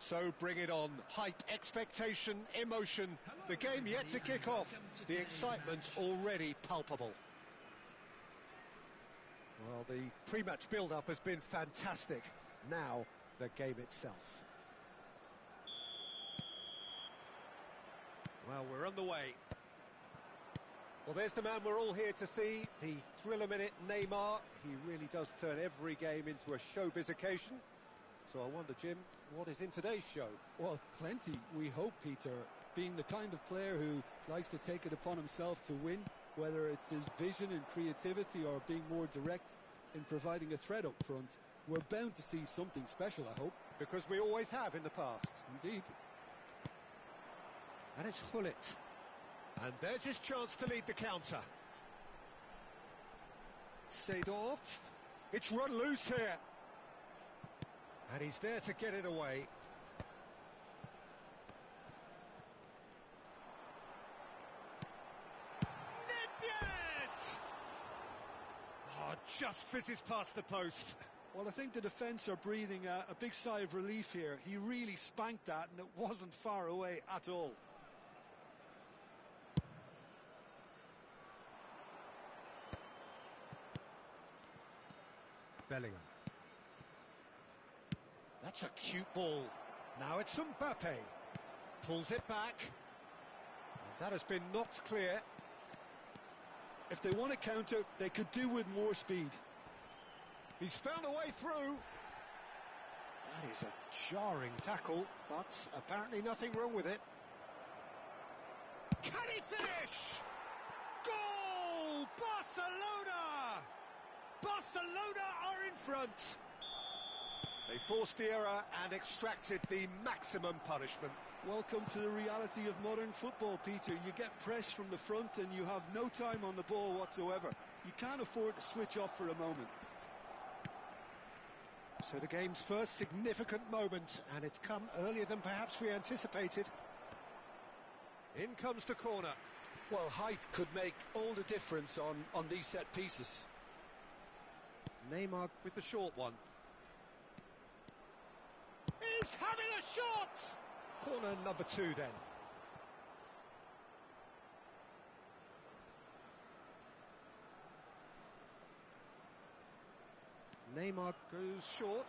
So bring it on. Hype, expectation, emotion. The game yet to kick off. The excitement already palpable. Well, the pre-match build-up has been fantastic. Now, the game itself. Well, we're on the way. Well, there's the man we're all here to see, the thriller-minute Neymar. He really does turn every game into a showbiz occasion. So I wonder, Jim, what is in today's show? Well, plenty, we hope, Peter. Being the kind of player who likes to take it upon himself to win, whether it's his vision and creativity or being more direct in providing a threat up front, we're bound to see something special, I hope. Because we always have in the past. Indeed. And it's Hullet. And there's his chance to lead the counter. Seedorf. It's run loose here. And he's there to get it away. Oh, just fizzes past the post. Well, I think the defence are breathing a big sigh of relief here. He really spanked that and it wasn't far away at all. Bellingham. That's a cute ball. Now it's Mbappe. Pulls it back. And that has been knocked clear. If they want to counter, they could do with more speed. He's found a way through. That is a jarring tackle, but apparently nothing wrong with it. Can he finish? Goal! Barcelona! Barcelona are in front. They forced the error and extracted the maximum punishment. Welcome to the reality of modern football, Peter. You get pressed from the front and you have no time on the ball whatsoever. You can't afford to switch off for a moment. So the game's first significant moment, and it's come earlier than perhaps we anticipated. In comes the corner. Well, height could make all the difference on these set pieces. Neymar with the short one. He's having a shot! Corner number 2 then. Neymar goes short.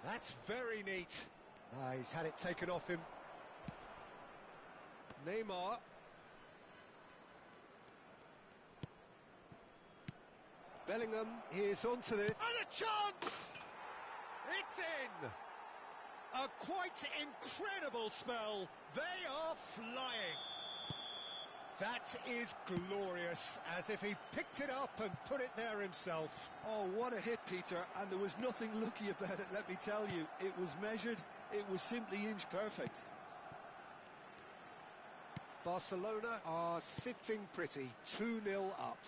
That's very neat. He's had it taken off him. Neymar. Bellingham is onto this. And a chance! It's in! A quite incredible spell. They are flying. That is glorious, as if he picked it up and put it there himself. Oh, what a hit, Peter, and there was nothing lucky about it, let me tell you. It was measured, it was simply inch perfect. Barcelona are sitting pretty, 2-0 up.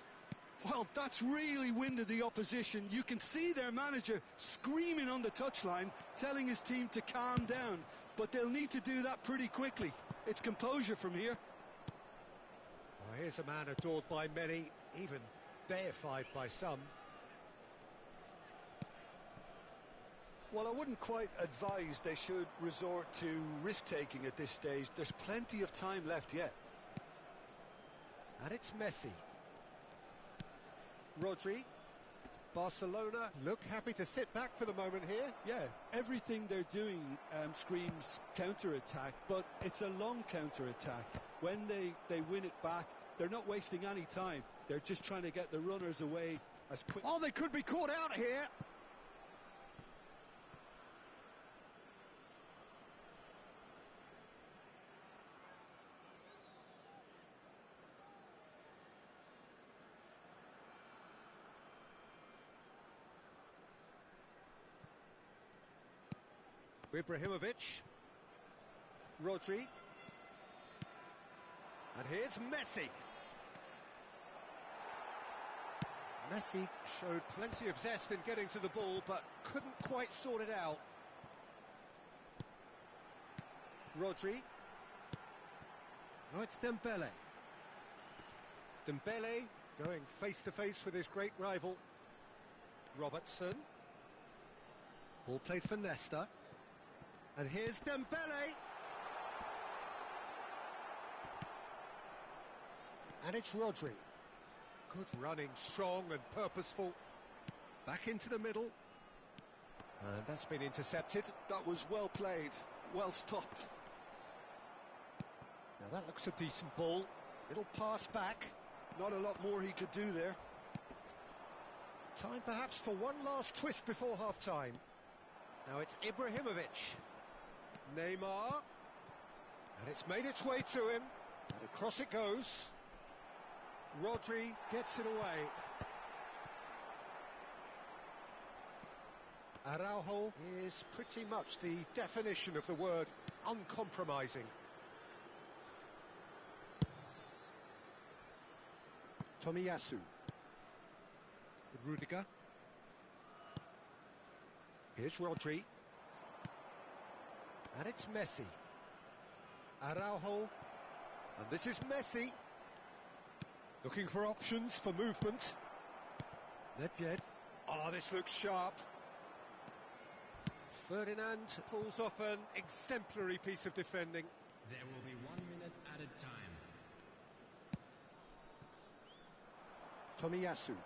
Well, that's really winded the opposition. You can see their manager screaming on the touchline, telling his team to calm down. But they'll need to do that pretty quickly. It's composure from here. Well, here's a man adored by many, even deified by some. Well, I wouldn't quite advise they should resort to risk-taking at this stage. There's plenty of time left yet. And it's Messi. Rodri. Barcelona look happy to sit back for the moment here. Yeah, everything they're doing screams counter-attack, but it's a long counter-attack. When they win it back, they're not wasting any time. They're just trying to get the runners away as quick. Oh, they could be caught out here. Ibrahimovic. Rodri. And here's Messi. Messi showed plenty of zest in getting to the ball, but couldn't quite sort it out. Rodri. Oh, it's Dembele. Dembele going face-to-face with his great rival. Robertson. Ball played for Nesta. And here's Dembele. And it's Rodri. Good running, strong and purposeful. Back into the middle. And that's been intercepted. That was well played, well stopped. Now that looks a decent ball. Little pass back. Not a lot more he could do there. Time perhaps for one last twist before half-time. Now it's Ibrahimovic. Neymar. And it's made its way to him. And across it goes. Rodri gets it away. Araujo is pretty much the definition of the word uncompromising. Tomiyasu. Rudiger. Here's Rodri. And it's Messi. Araujo. And this is Messi. Looking for options for movement. Nedved. Oh, this looks sharp. Ferdinand pulls off an exemplary piece of defending. There will be 1 minute added time. Tomiyasu.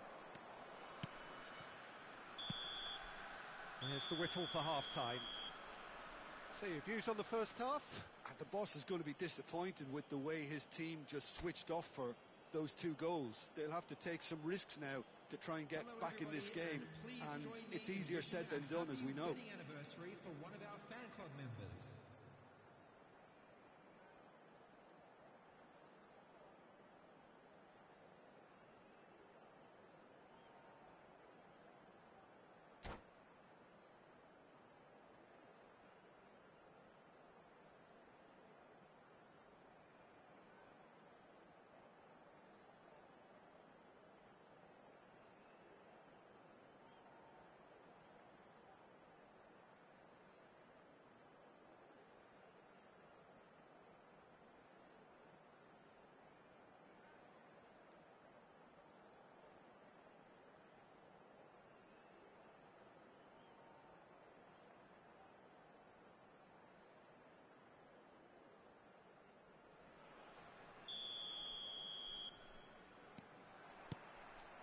There's the whistle for half-time. So your views on the first half? And the boss is going to be disappointed with the way his team just switched off for those 2 goals. They'll have to take some risks now to try and get back in this game, and it's easier said than done, as we know. Anniversary for one of our fan club members.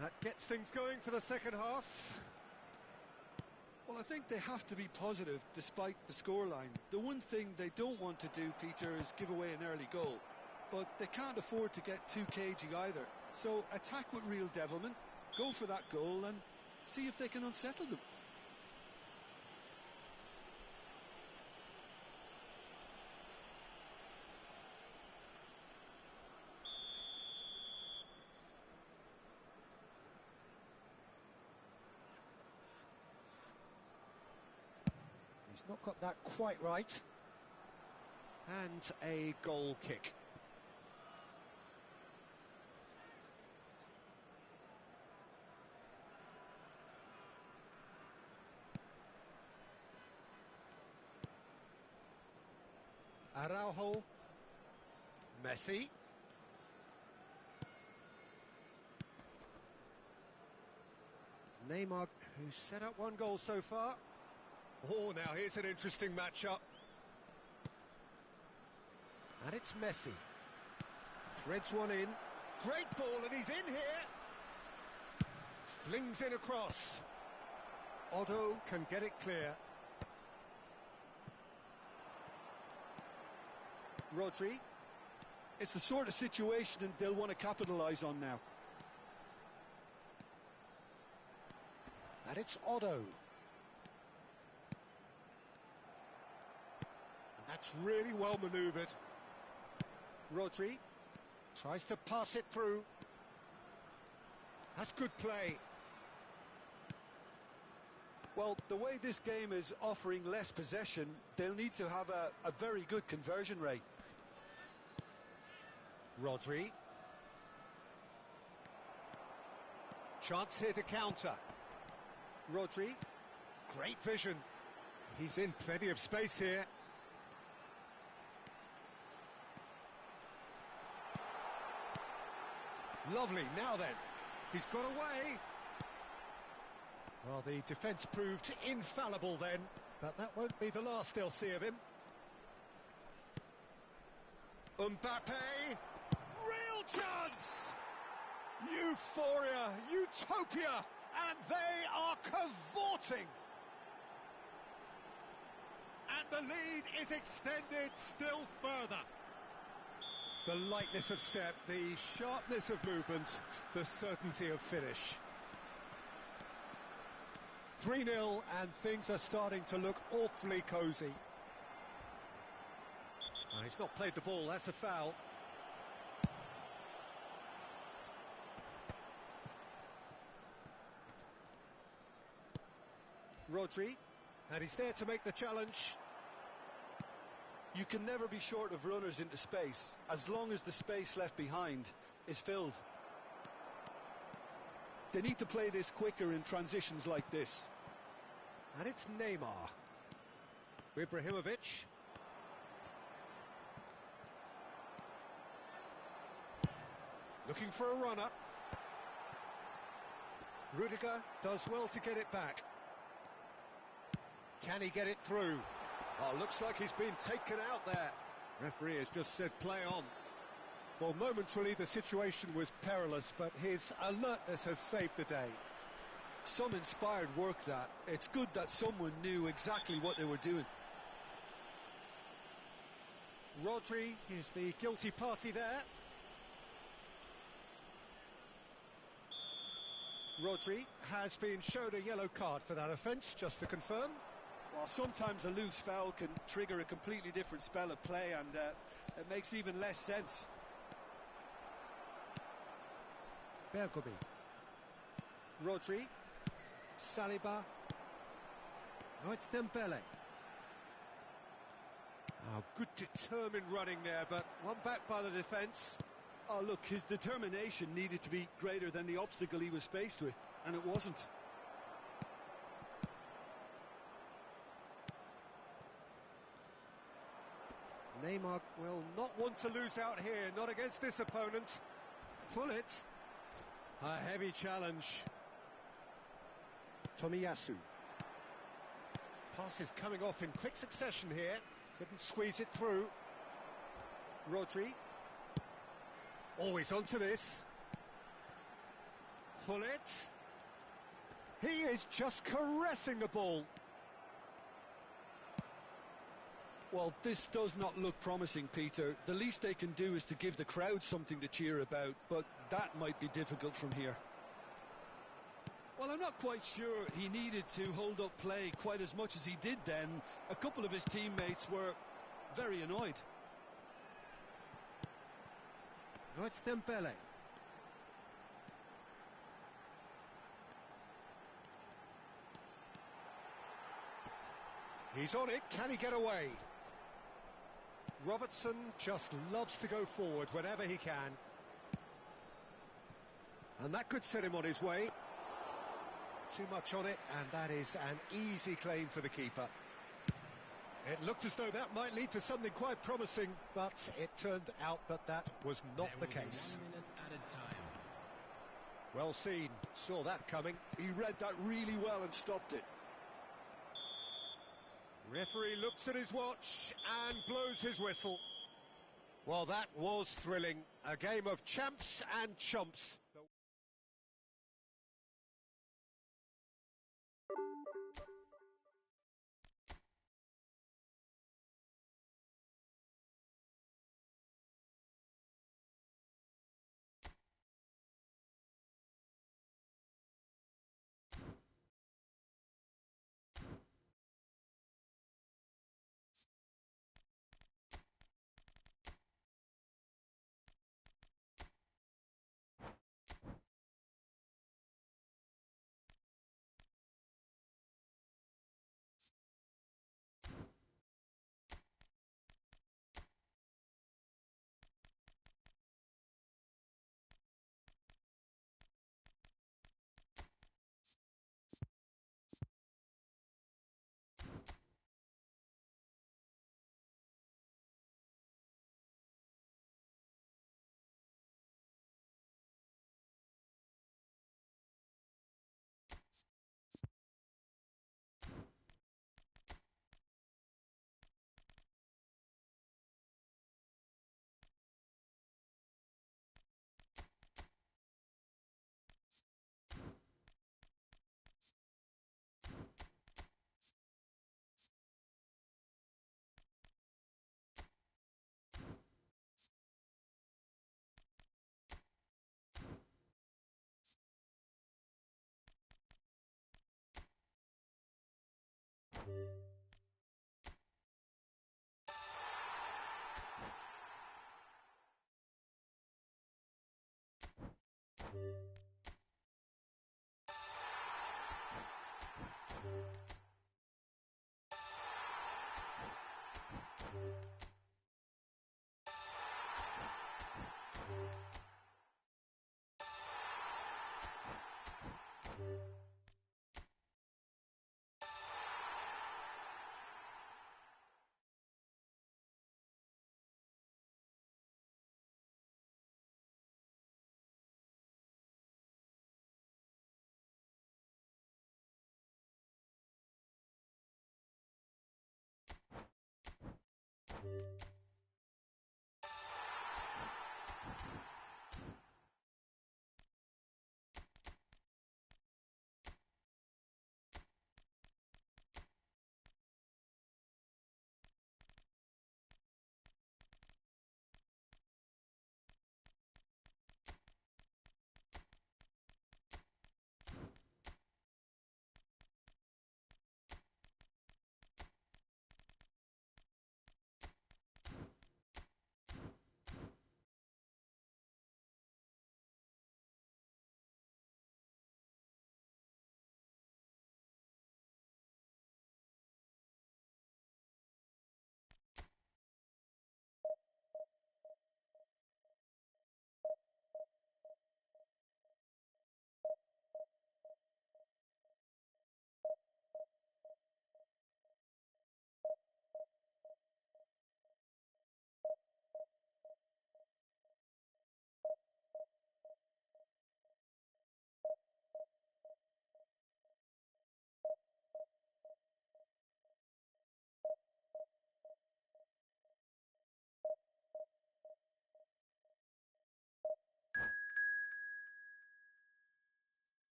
That gets things going for the second half. Well, I think they have to be positive despite the scoreline. The one thing they don't want to do, Peter, is give away an early goal. But they can't afford to get too cagey either. So attack with real devilment, go for that goal and see if they can unsettle them. He's not got that quite right. And a goal kick. Araujo. Messi. Neymar, who's set up 1 goal so far. Oh, now here's an interesting matchup. And it's Messi. Threads one in. Great ball, and he's in here. Flings in across. Otto can get it clear. Rodri. It's the sort of situation they'll want to capitalise on now. And it's Otto. And that's really well manoeuvred. Rodri tries to pass it through. That's good play. Well, the way this game is offering less possession, they'll need to have a very good conversion rate. Rodri. Chance here to counter. Rodri. Great vision. He's in plenty of space here. Lovely, now then. He's got away. Well, the defence proved infallible then. But that won't be the last they'll see of him. Mbappe, real chance! Euphoria, utopia, and they are cavorting! And the lead is extended still further. The lightness of step, the sharpness of movement, the certainty of finish. 3-0 and things are starting to look awfully cosy. Oh, he's not played the ball, that's a foul. Rodri, and he's there to make the challenge. You can never be short of runners into space, as long as the space left behind is filled. They need to play this quicker in transitions like this. And it's Neymar. Ibrahimovic. Looking for a runner. Rudiger does well to get it back. Can he get it through? Oh, looks like he's been taken out there. Referee has just said play on. Well, momentarily the situation was perilous, but his alertness has saved the day. Some inspired work that. It's good that someone knew exactly what they were doing. Rodri is the guilty party there. Rodri has been shown a yellow card for that offence, just to confirm. Well, sometimes a loose foul can trigger a completely different spell of play, and it makes even less sense. Bergomi. Rodri. Saliba. Now it's Dembele. Oh, good determined running there, but one back by the defence. Oh, look, his determination needed to be greater than the obstacle he was faced with, and it wasn't. Neymar will not want to lose out here, not against this opponent. Pull it. A heavy challenge. Tomiyasu. Pass is coming off in quick succession here. Couldn't squeeze it through. Rodri. Always onto this. Pull it. He is just caressing the ball. Well, this does not look promising, Peter. The least they can do is to give the crowd something to cheer about, but that might be difficult from here. Well, I'm not quite sure he needed to hold up play quite as much as he did then. A couple of his teammates were very annoyed. Now it's Dembele. He's on it, can he get away? Robertson just loves to go forward whenever he can. And that could set him on his way. Too much on it, and that is an easy claim for the keeper. It looked as though that might lead to something quite promising, but it turned out that that was not the case. 1 minute added time. Well seen, saw that coming. He read that really well and stopped it. Referee looks at his watch and blows his whistle. Well, that was thrilling. A game of champs and chumps.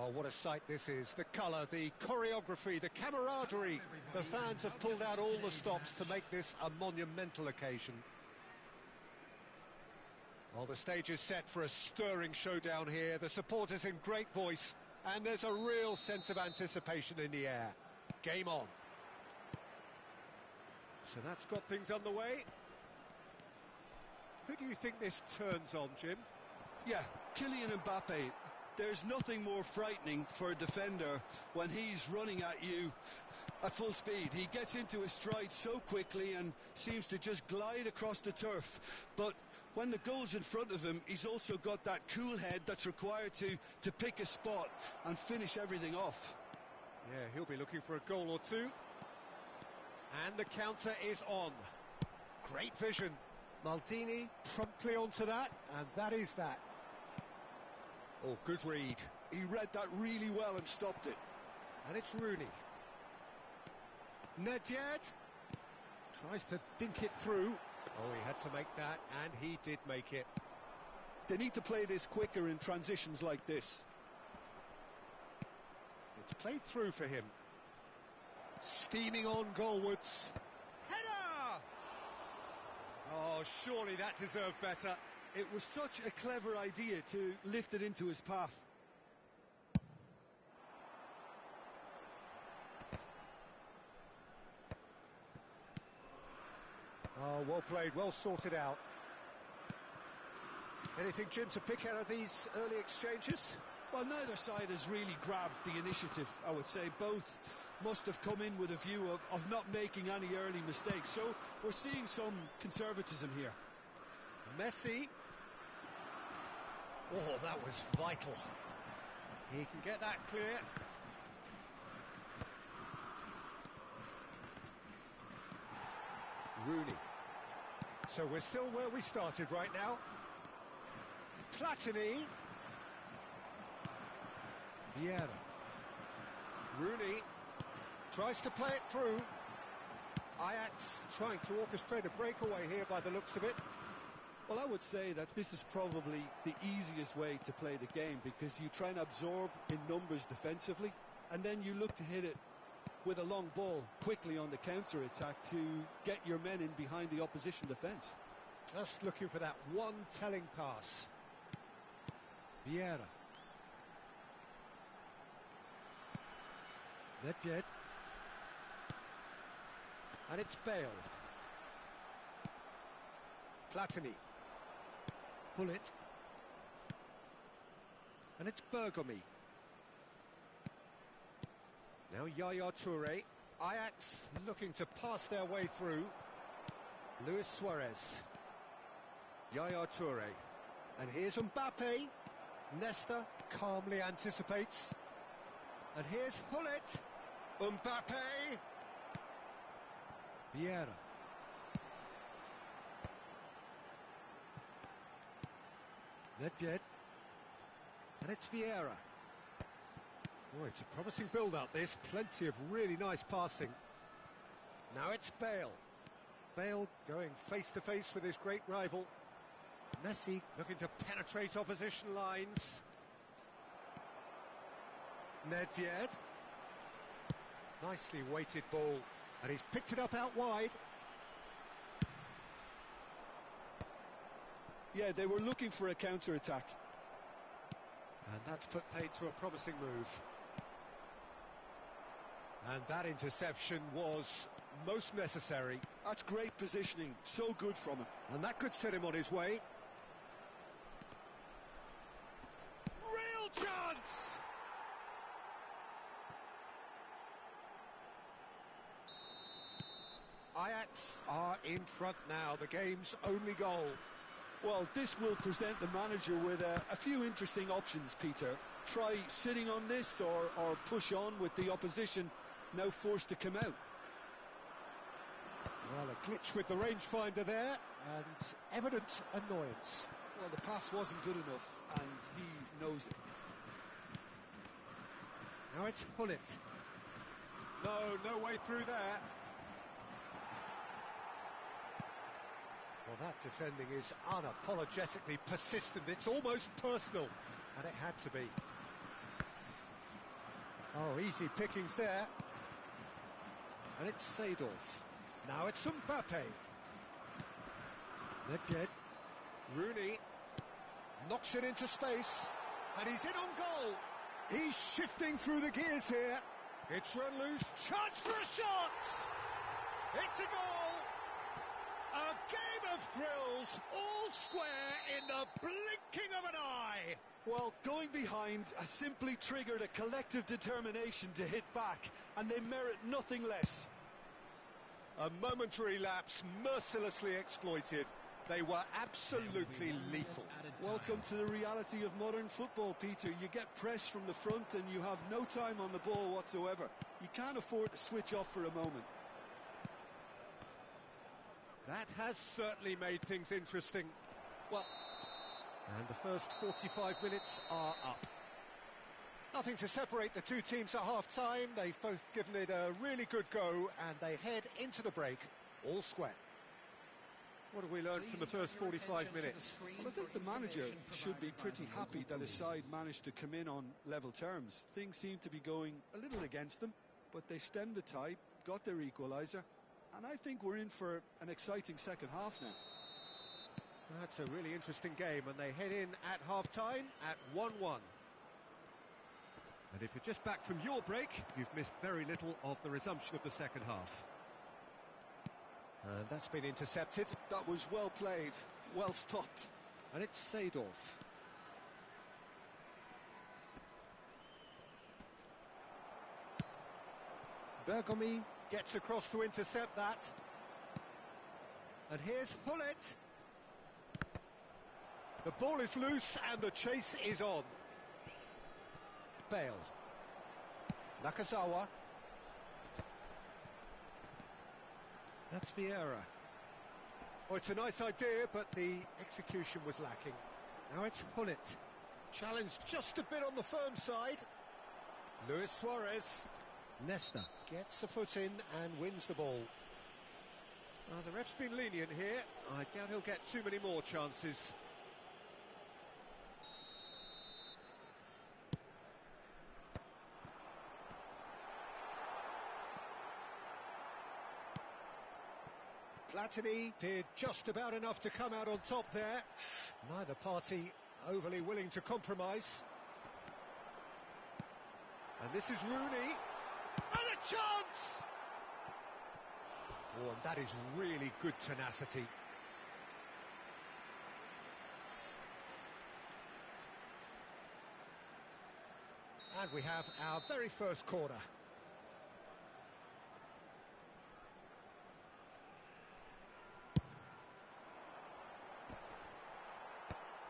Oh, what a sight this is. The colour, the choreography, the camaraderie. The fans have pulled out all the stops to make this a monumental occasion. Well, the stage is set for a stirring showdown here. The supporters in great voice, and there's a real sense of anticipation in the air. Game on. So that's got things underway. Who do you think this turns on, Jim? Yeah, Kylian Mbappe. There's nothing more frightening for a defender when he's running at you at full speed. He gets into his stride so quickly and seems to just glide across the turf. But when the goal's in front of him, he's also got that cool head that's required to pick a spot and finish everything off. Yeah, he'll be looking for a goal or two. And the counter is on. Great vision. Maldini promptly onto that, and that is that. Oh, good read. He read that really well and stopped it. And it's Rooney. Nedved tries to dink it through. Oh, he had to make that, and he did make it. They need to play this quicker in transitions like this. It's played through for him. Steaming on goalwards. Header! Oh, surely that deserved better. It was such a clever idea to lift it into his path. Oh, well played, well sorted out. Anything, Jim, to pick out of these early exchanges? Well, neither side has really grabbed the initiative, I would say. Both must have come in with a view of not making any early mistakes. So we're seeing some conservatism here. Messi. Oh, that was vital. He can get that clear. Rooney. So we're still where we started right now. Platini. Vieira. Rooney tries to play it through. Ajax trying to orchestrate a breakaway here by the looks of it. Well, I would say that this is probably the easiest way to play the game, because you try and absorb in numbers defensively, and then you look to hit it with a long ball quickly on the counter-attack to get your men in behind the opposition defence. Just looking for that one telling pass. Vieira. Nedved. And it's Bale. Platini. Pull it. And it's Bergomi. Now Yaya Toure. Ajax looking to pass their way through. Luis Suarez. Yaya Toure. And here's Mbappe. Nesta calmly anticipates. And here's Hullet. Mbappe. Vieira. Nedved. And it's Vieira. Oh, it's a promising build-up this. Plenty of really nice passing. Now it's Bale. Bale going face-to-face with his great rival. Messi looking to penetrate opposition lines. Nedved. Nicely weighted ball. And he's picked it up out wide. Yeah, they were looking for a counter-attack. And that's put paid to a promising move. And that interception was most necessary. That's great positioning, so good from him. And that could set him on his way. Real chance! Ajax are in front now, the game's only goal. Well, this will present the manager with a few interesting options, Peter. Try sitting on this or push on with the opposition now forced to come out. Well, a glitch with the rangefinder there, and evident annoyance. Well, the pass wasn't good enough, and he knows it. Now it's Hullet. No way through there. Well, that defending is unapologetically persistent. It's almost personal, and it had to be. Oh, easy pickings there. And it's Seedorf. Now it's Mbappe. Nedved. Rooney knocks it into space, and he's in on goal. He's shifting through the gears here. It's run loose. Chance for a shot! It's a goal! A game of thrills, all square in the blinking of an eye. Well, going behind has simply triggered a collective determination to hit back, and they merit nothing less. A momentary lapse mercilessly exploited. They were absolutely lethal. Welcome to the reality of modern football, Peter. You get press from the front and you have no time on the ball whatsoever. You can't afford to switch off for a moment. That has certainly made things interesting. Well, and the first 45 minutes are up. Nothing to separate the two teams at half-time. They've both given it a really good go, and they head into the break all square. What have we learned from the first 45 minutes? Well, I think the manager should be pretty happy that his side managed to come in on level terms. Things seem to be going a little against them, but they stemmed the tide, got their equaliser, and I think we're in for an exciting second half now. That's a really interesting game, and they head in at half-time at 1-1. And if you're just back from your break, you've missed very little of the resumption of the second half. And that's been intercepted. That was well played, well stopped. And it's Seedorf. Bergomi gets across to intercept that. And here's Hullet. The ball is loose and the chase is on. Bale. Nakazawa. That's Vieira. Oh, it's a nice idea, but the execution was lacking. Now it's Hullet. Challenged just a bit on the firm side. Luis Suarez. Nesta gets a foot in and wins the ball. The ref's been lenient here. I doubt he'll get too many more chances. Platini did just about enough to come out on top there. Neither party overly willing to compromise. And this is Rooney. And a chance! Oh, and that is really good tenacity. And we have our very first corner.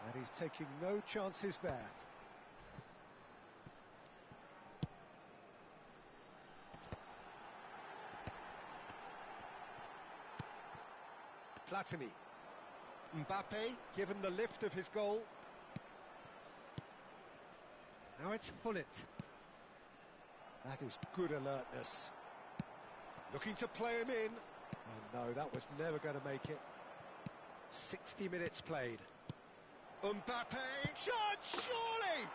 And he's taking no chances there. Platini. Mbappe given the lift of his goal. Now it's Hullet. That is good alertness. Looking to play him in. Oh no, that was never going to make it. 60 minutes played. Mbappe, shot, surely!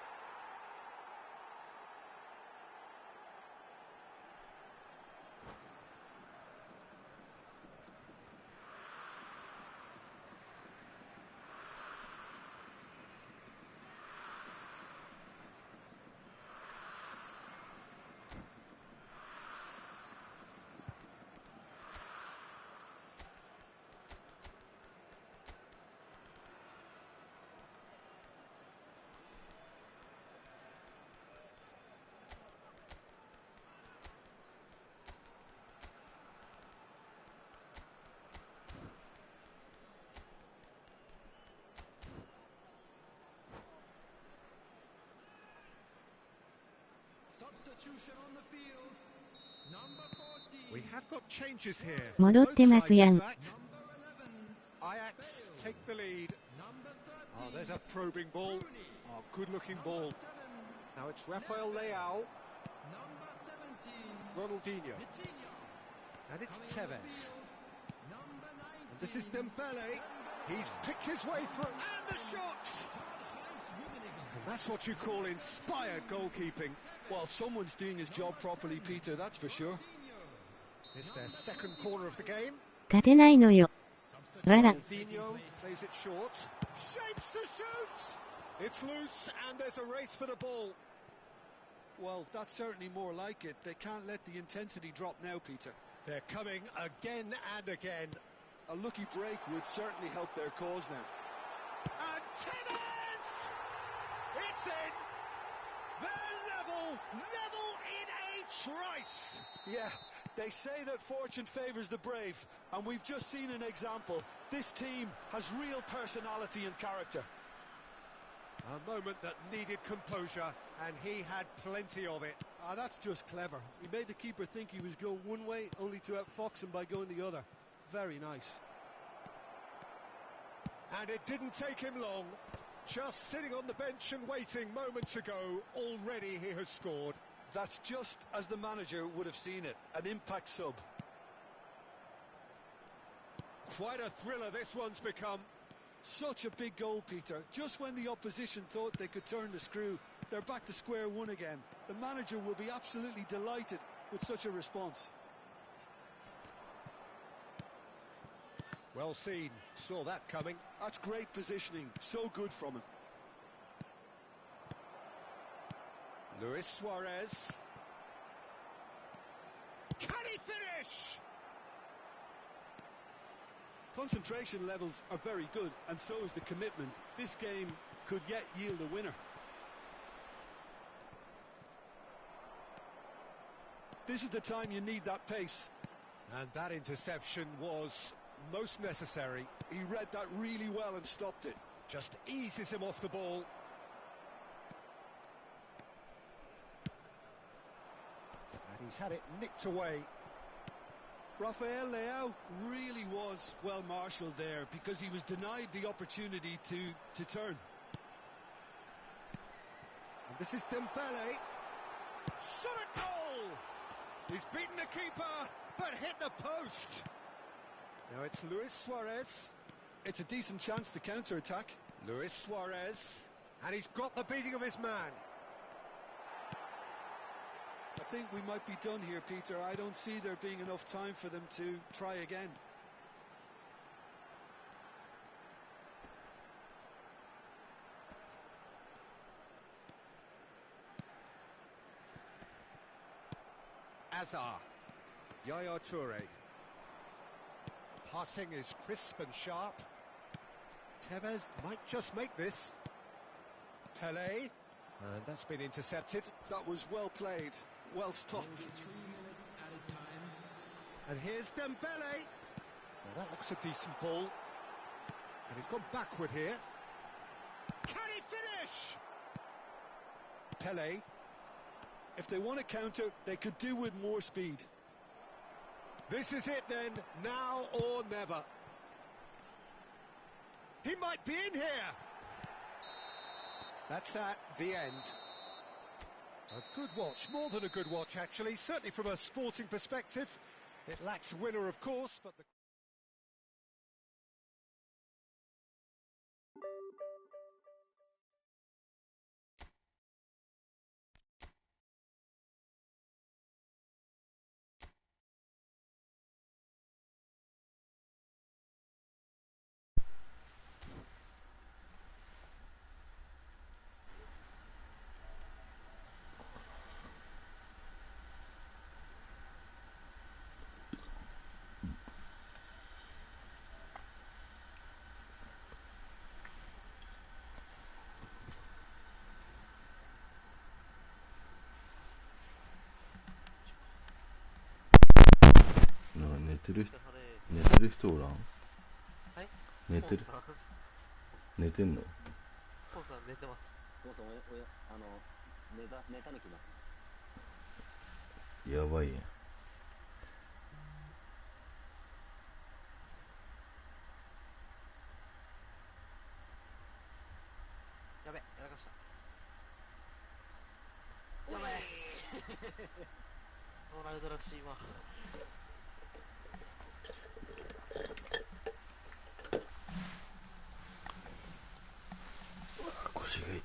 Substitution on the field. Number 14. We have got changes here. 戻ってますやん。 Number 11. Ajax take the lead. Number 13. Oh, there's a probing ball. Oh, good-looking ball. Now it's Rafael Leao. Number 17. Ronaldinho. Vitinho. And it's Coming on the Tevez. field. Number 19. And this is Dembele. He's picked his way through. And the shots! And that's what you call inspired goalkeeping. Well, someone's doing his job properly, Peter, that's for sure. It's their second corner of the game. 勝てないのよ。わら。 Ronaldinho plays it short. Shapes to shoot! It's loose and there's a race for the ball. Well, that's certainly more like it. They can't let the intensity drop now, Peter. They're coming again and again. A lucky break would certainly help their cause now. And Tevez! It's in! They're level in a trice! Yeah, they say that fortune favours the brave, and we've just seen an example. This team has real personality and character. A moment that needed composure, and he had plenty of it. That's just clever. He made the keeper think he was going one way, only to outfox him by going the other. Very nice. And it didn't take him long. Just sitting on the bench and waiting moments ago, already he has scored. That's just as the manager would have seen it, an impact sub. Quite a thriller this one's become. Such a big goal, Peter. Just when the opposition thought they could turn the screw, they're back to square one again. The manager will be absolutely delighted with such a response. Well seen, saw that coming. That's great positioning, so good from him. Luis Suarez. Can he finish? Concentration levels are very good, and so is the commitment. This game could yet yield a winner. This is the time you need that pace. And that interception was most necessary. He read that really well and stopped it. Just eases him off the ball. And he's had it nicked away. Rafael Leao really was well marshalled there because he was denied the opportunity to turn. And this is Dembele. Shot a goal! He's beaten the keeper, but hit the post. Now it's Luis Suarez. It's a decent chance to counter-attack. Luis Suarez. And he's got the beating of his man. I think we might be done here, Peter. I don't see there being enough time for them to try again. Azar. Yaya Toure. Passing is crisp and sharp. Tevez might just make this. Pelé. And that's been intercepted. That was well played, well stopped. 3 minutes added time. And here's Dembele. Now that looks a decent ball. And he's gone backward here. Can he finish? Pelé. If they want to counter, they could do with more speed. This is it then, now or never. He might be in here. That's that, the end. A good watch, more than a good watch actually, certainly from a sporting perspective. It lacks a winner of course, but the...寝てる人おらん？はい？寝てる？寝てんの？コウさん寝てます。コウさん寝た抜きな。やばいやん。やべ、やらかした。やばいロナウドらしいわ。腰が痛い。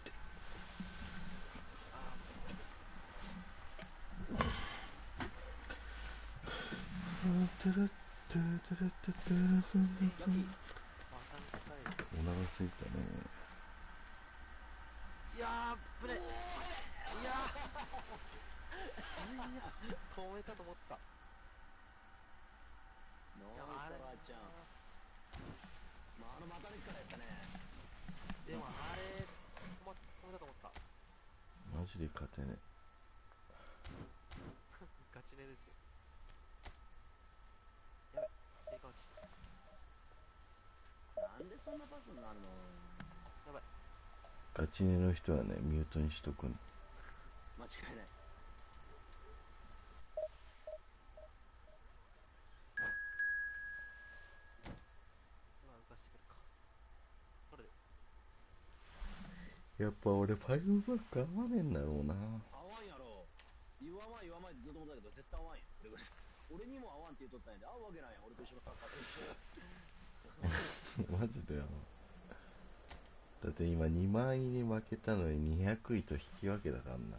お腹すいたね。いやー、ぶれ。いやー止めたと思った。ノーサラちゃん。股抜きからやったね。でもあれ止めたと思った。マジで勝てね。ガチネですよ。やべ、テイクアウト。なんでそんなパスになるの？やばい。ガチネの人はね、ミュートにしとくん。間違いない。まあ浮かしてくるか。これで。やっぱ俺ファイブバック合わねえんだろうな。合わんやろ。言わんってずっと思ったけど絶対合わんやん。これぐらい。俺にも合わんって言っとったんやで。合うわけないやん。俺と一緒のサッカー選手。マジだよ。だって今2万位に負けたのに200位と引き分けだからな。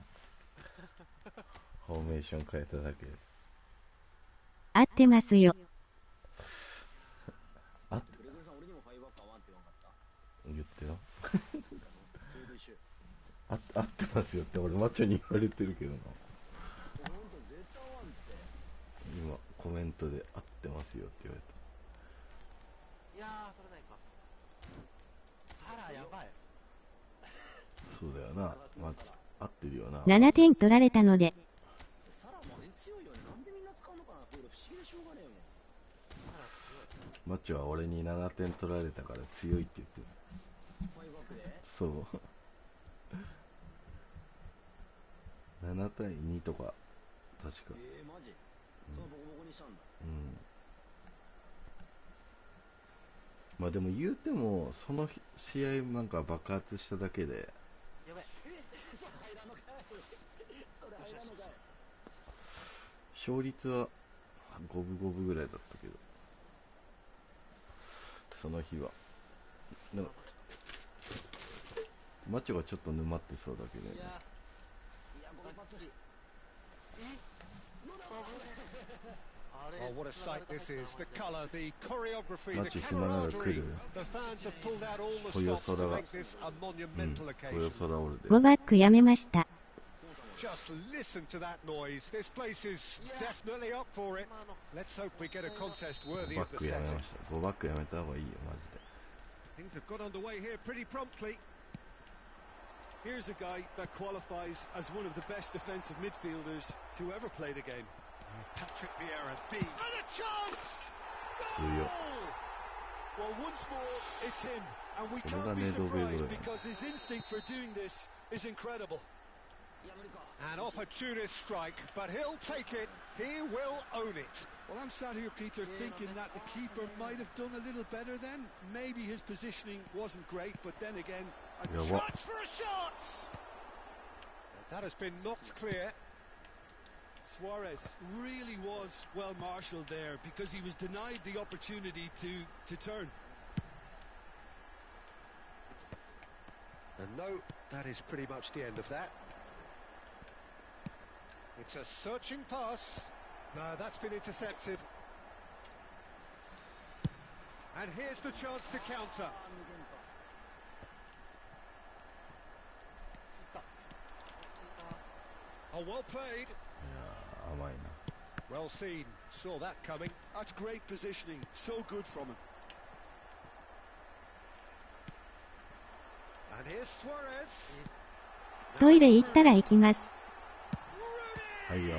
フォーメーション変えただけで。合ってますよ。あってくれぐれさん、俺にもファイブバック合わんって言わんかった？言ってよ。ちょうど一緒。合ってますよって俺マッチョに言われてるけどな。ほんと絶対合わんって。今コメントで合ってますよって言われた。いやー、それないか。サラやばい。そうだよな。合ってるよな。7点取られたので。サラマジ強いよね。マッチョは俺に7点取られたから強いって言ってる。ファイブバックでそう。7対2とか確か。マジ、そのボコボコにしたんだ。うん。まあでも言うてもその試合なんか爆発しただけで。やばい。それ入らんのかい。それ入らんのかい。勝率は五分五分ぐらいだったけど、その日はでもマチョがちょっと沼ってそうだけどね。いやゴミパス。Oh, what a sight this is. The colour, the choreography, マ the チョ暇なら来 camaraderie. る。 The fans have pulled out all the 豊 stops 空 to が make this a うん、 monumental 豊 occasion. 空オールで。 5バックやめました。Just listen to that noise. This place is definitely up for it. Let's hope we get a contest 5 worthy バ of ッ the クやめ setting. ました。5バックやめた方がいいよマジで。 Things have got underway here pretty promptly. Here's a guy that qualifies as one of the best defensive midfielders to ever play the game. Patrick Vieira, and a chance! 強いよ。 Well, once more, it's him, and we これが can't be ネドベ surprised ドだよ。 because his instinct for doing this is incredible. いや無理か。 An opportunist strike, but he'll take it. He will own it. Well, I'm sat here, Peter, thinking that the keeper might have done a little better then. Maybe his positioning wasn't great, but then again, Yeah, what? Chance for a shot! That has been knocked clear. Suarez really was well marshalled there because he was denied the opportunity to turn. And no, that is pretty much the end of that. It's a searching pass. No, that's been intercepted. And here's the chance to counter. 抜けんか。Oh, well played. いやー甘いな。 Well seen. Saw that coming. That's great positioning. So good from him. And here's Suarez. トイレ行ったら行きます。はいよ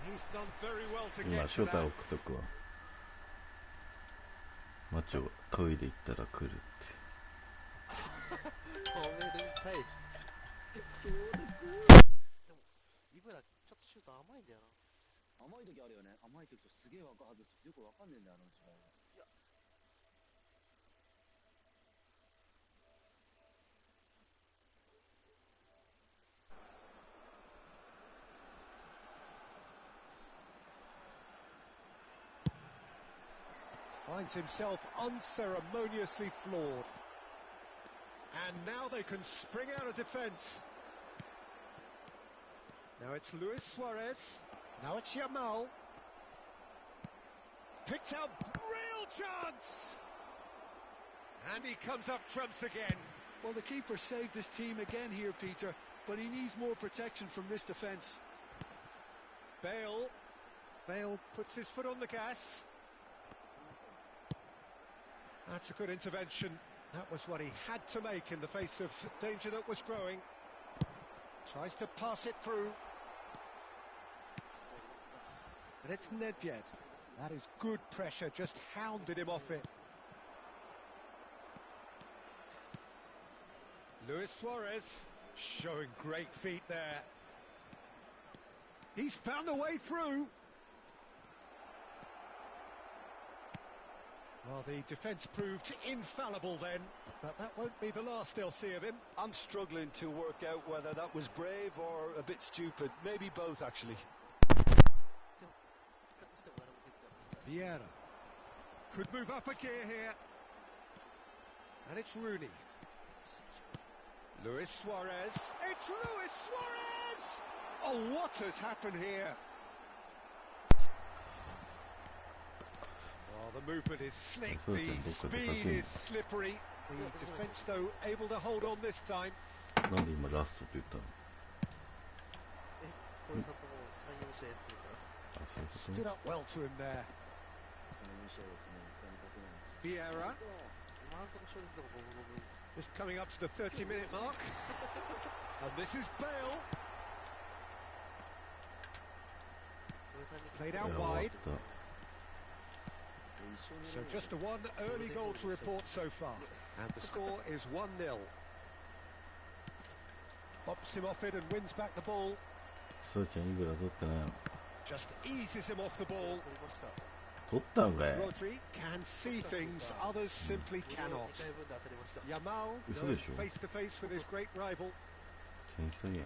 He's done very well to ー。今 get 招 to 待 that. 送っとくわ。マッチョがトイレ行ったら来るって。止めるんかい。でも、イブラ、ちょっとシュート甘いんだよな。甘い時あるよね。甘い時とすげえ枠外す。よくわかんねえんだよ、あの違いが。 Finds himself unceremoniously floored. And now they can spring out of defence. Now it's Luis Suarez. Now it's Yamal. Picked out, real chance! And he comes up trumps again. Well, the keeper saved his team again here, Peter, but he needs more protection from this defence. Bale puts his foot on the gas. That's a good intervention. That was what he had to make in the face of danger that was growing. Tries to pass it through. And it's Nedved. That is good pressure, just hounded him off it. Luis Suarez showing great feet there. He's found a way through. Well, the defence proved infallible then, but that won't be the last they'll see of him. I'm struggling to work out whether that was brave or a bit stupid. Maybe both, actually. Vieira could move up a gear here. And it's Rooney. Luis Suarez. It's Luis Suarez! Oh, what has happened here? Oh, the movement is slick, the speed is slippery. The defence, though, able to hold on this time. なんで今ラストって言ったの？これさんとも3、4試合やってるから。あ、そういうこと Stood up well to him there. 3、4試合やってね、一回も勝てない。 Vieira 今んとこ勝率とか五分五分。 just coming up to the 30-minute mark. And this is Bale. これさんに Played いや out 終わっ wide. た。So just the one early goal to report so far. And the score is 1-0. Bumps him off it and wins back the ball. そうちゃんいくら取ってないの Just eases him off the ball. 取ったんかい Rodri can see things others simply cannot. Yamal going face to face with his great rival. 天才やんな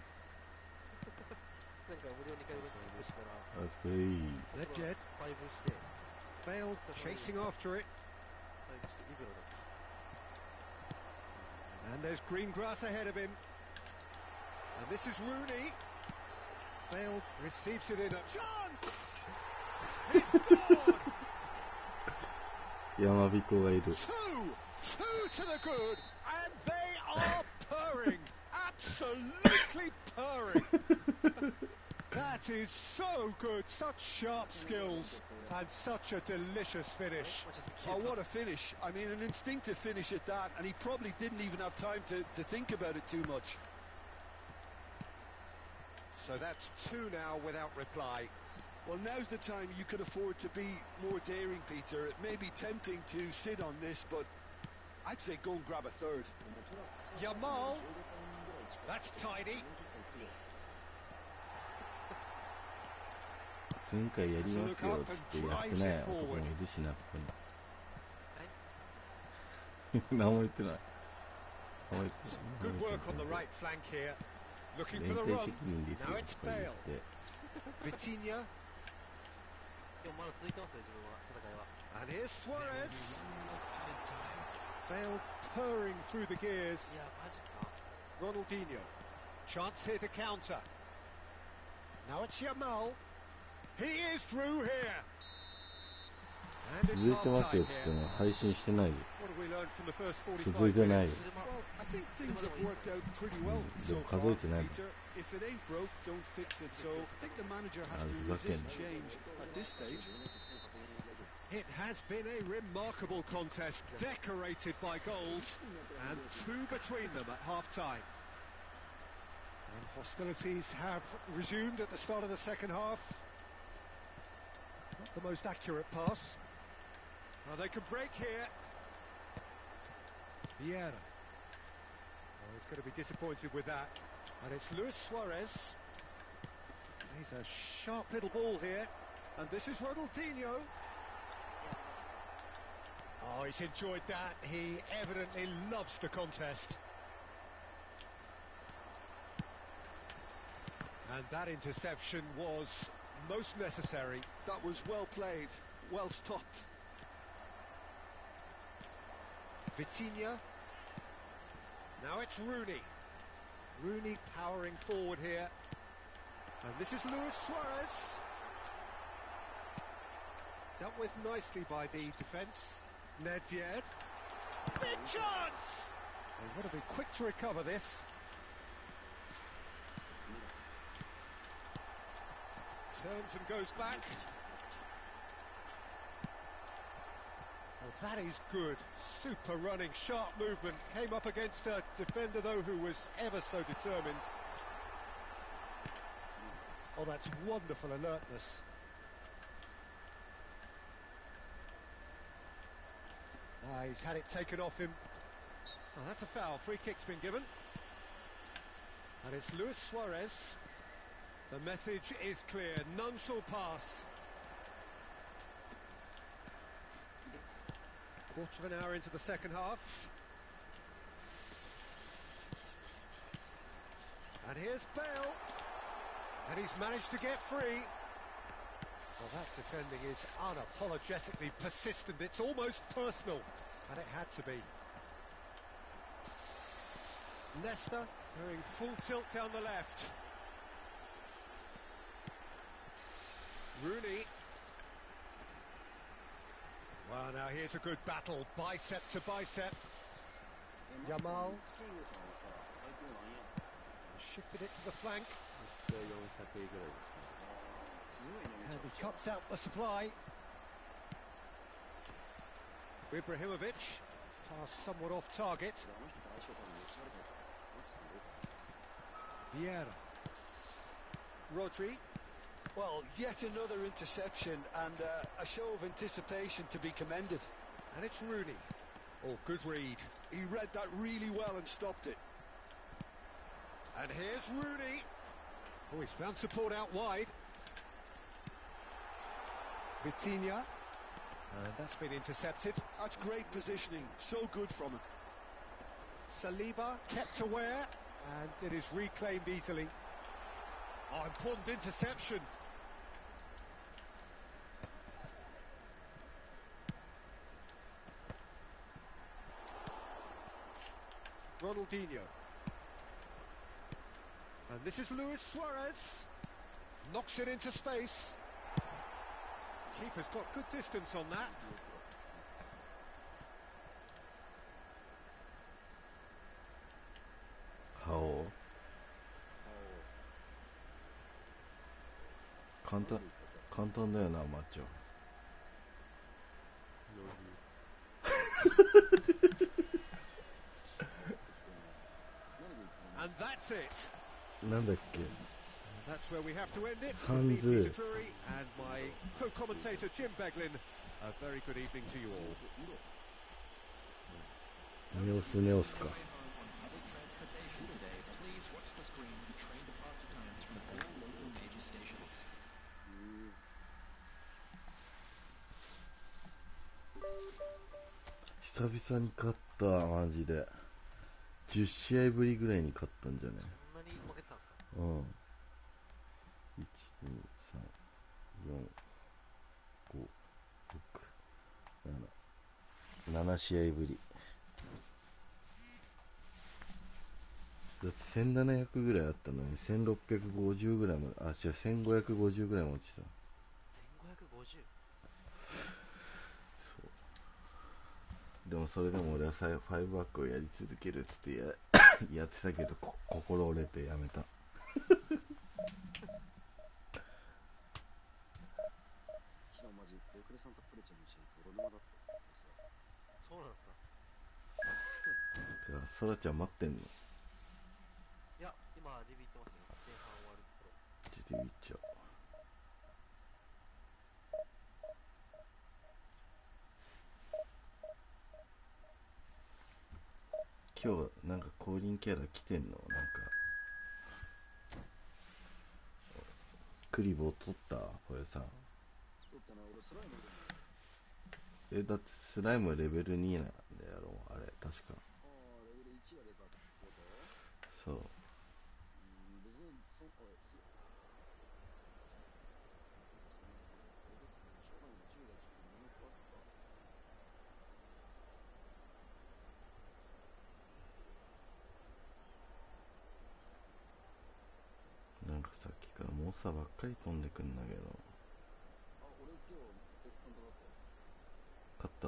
んか無料2回分作ったら、あそこいい Nedved, 5して、 Bale chasing after it. 5してイブラだった。 And there's green grass ahead of him. And this is Rooney. Bale receives it in a chance. He scored. 山彦がいる Two to the good, and they are purring. Absolutely purring. That is so good. Such sharp skills and such a delicious finish. Oh, what a finish. I mean, an instinctive finish at that, and he probably didn't even have time to think about it too much. So that's two now without reply. Well, now's the time you can afford to be more daring, Peter. It may be tempting to sit on this, but I'd say go and grab a third. Yamal. That's tidy. 前回やりますよっつってやってない男もいるしなここに何も言ってない Good work on the right flank here. Looking for the 連帯 run. 責任ですよ Now と it's か言っ Bale. て Vitinha. でもまだ続いてますよ、自分は、戦いは。 And here's Suarez. Bale purring through the gears. いや、マジか。 Ronaldinho. Chance here to counter. Now it's Yamal. He is through here. And it's 続いてます half-time よっつって here. も配信してないじ What have we learned from the first 続 45いてない minutes? よ Well, I think things have worked out pretty well で so も far, 数えてないもん Peter. If it ain't broke, don't fix it. So I think the manager has to ふざけん resist な change at this stage. It has been a remarkable contest, decorated by goals, and two between them at half-time. And hostilities have resumed at the start of the second half. Not the most accurate pass. Well, they can break here. Vieira. Oh, he's going to be disappointed with that. And it's Luis Suarez. He's a sharp little ball here. And this is Ronaldinho. Oh, he's enjoyed that. He evidently loves the contest. And that interception was most necessary. That was well played, well stopped. Vitinha. Now it's Rooney. Rooney powering forward here. And this is Luis Suarez. Dealt with nicely by the defence. Nedved. Big chance! They've got to be quick to recover this. Turns and goes back. Oh, that is good. Super running, sharp movement. Came up against a defender, though, who was ever so determined. Oh, that's wonderful alertness. He's had it taken off him. Oh, that's a foul. Free kick's been given. And it's Luis Suarez. The message is clear. None shall pass. Quarter of an hour into the second half. And here's Bale. And he's managed to get free. Well, that defending is unapologetically persistent. It's almost personal. And it had to be. Nesta going full tilt down the left. Rooney. Well, now here's a good battle, bicep to bicep. Yamal. Shifted it to the flank. And he cuts out the supply. Ibrahimovic. Pass somewhat off target. Vieira. Rodri. Well, yet another interception and a show of anticipation to be commended. And it's Rooney. Oh, good read. He read that really well and stopped it. And here's Rooney. Oh, he's found support out wide. Vitinha. And that's been intercepted. That's great positioning. So good from him. Saliba kept aware. And it is reclaimed easily. Oh, important interception. Ronaldinho. And this is Luis Suarez. Knocks it into space. Keeper's got good distance on that. How? 簡単だよな、マッチョ。And that's it. なんだっけ That's where we have to end it. サ From ン me, ズ Peter Drury, and my co-commentator Jim Beglin. A very good evening to you all. ネオスネオスか。 久々に勝った、マジで。10試合ぶりぐらいに勝ったんじゃね。そんなに負けてたんですか？うん。1、2、3、4、5、6、7。7試合ぶり。だって1700ぐらいあったのに、1650ぐらいまで、あ、違う、1550ぐらいも落ちた。1550？でもそれでも俺は5バックをやり続けるっつってやってたけど心折れてやめた。そうなんですか？てかソラちゃん待ってんの？いや、今デビ行ってますよ。前半終わるところ。デビ行っちゃう。今日なんか降臨キャラ来てんの？なんかクリボー取った？これさ。だってスライムレベル2なんだやろあれ確か。そう。なんかさっきからモンスターばっかり飛んでくんだけど。勝った？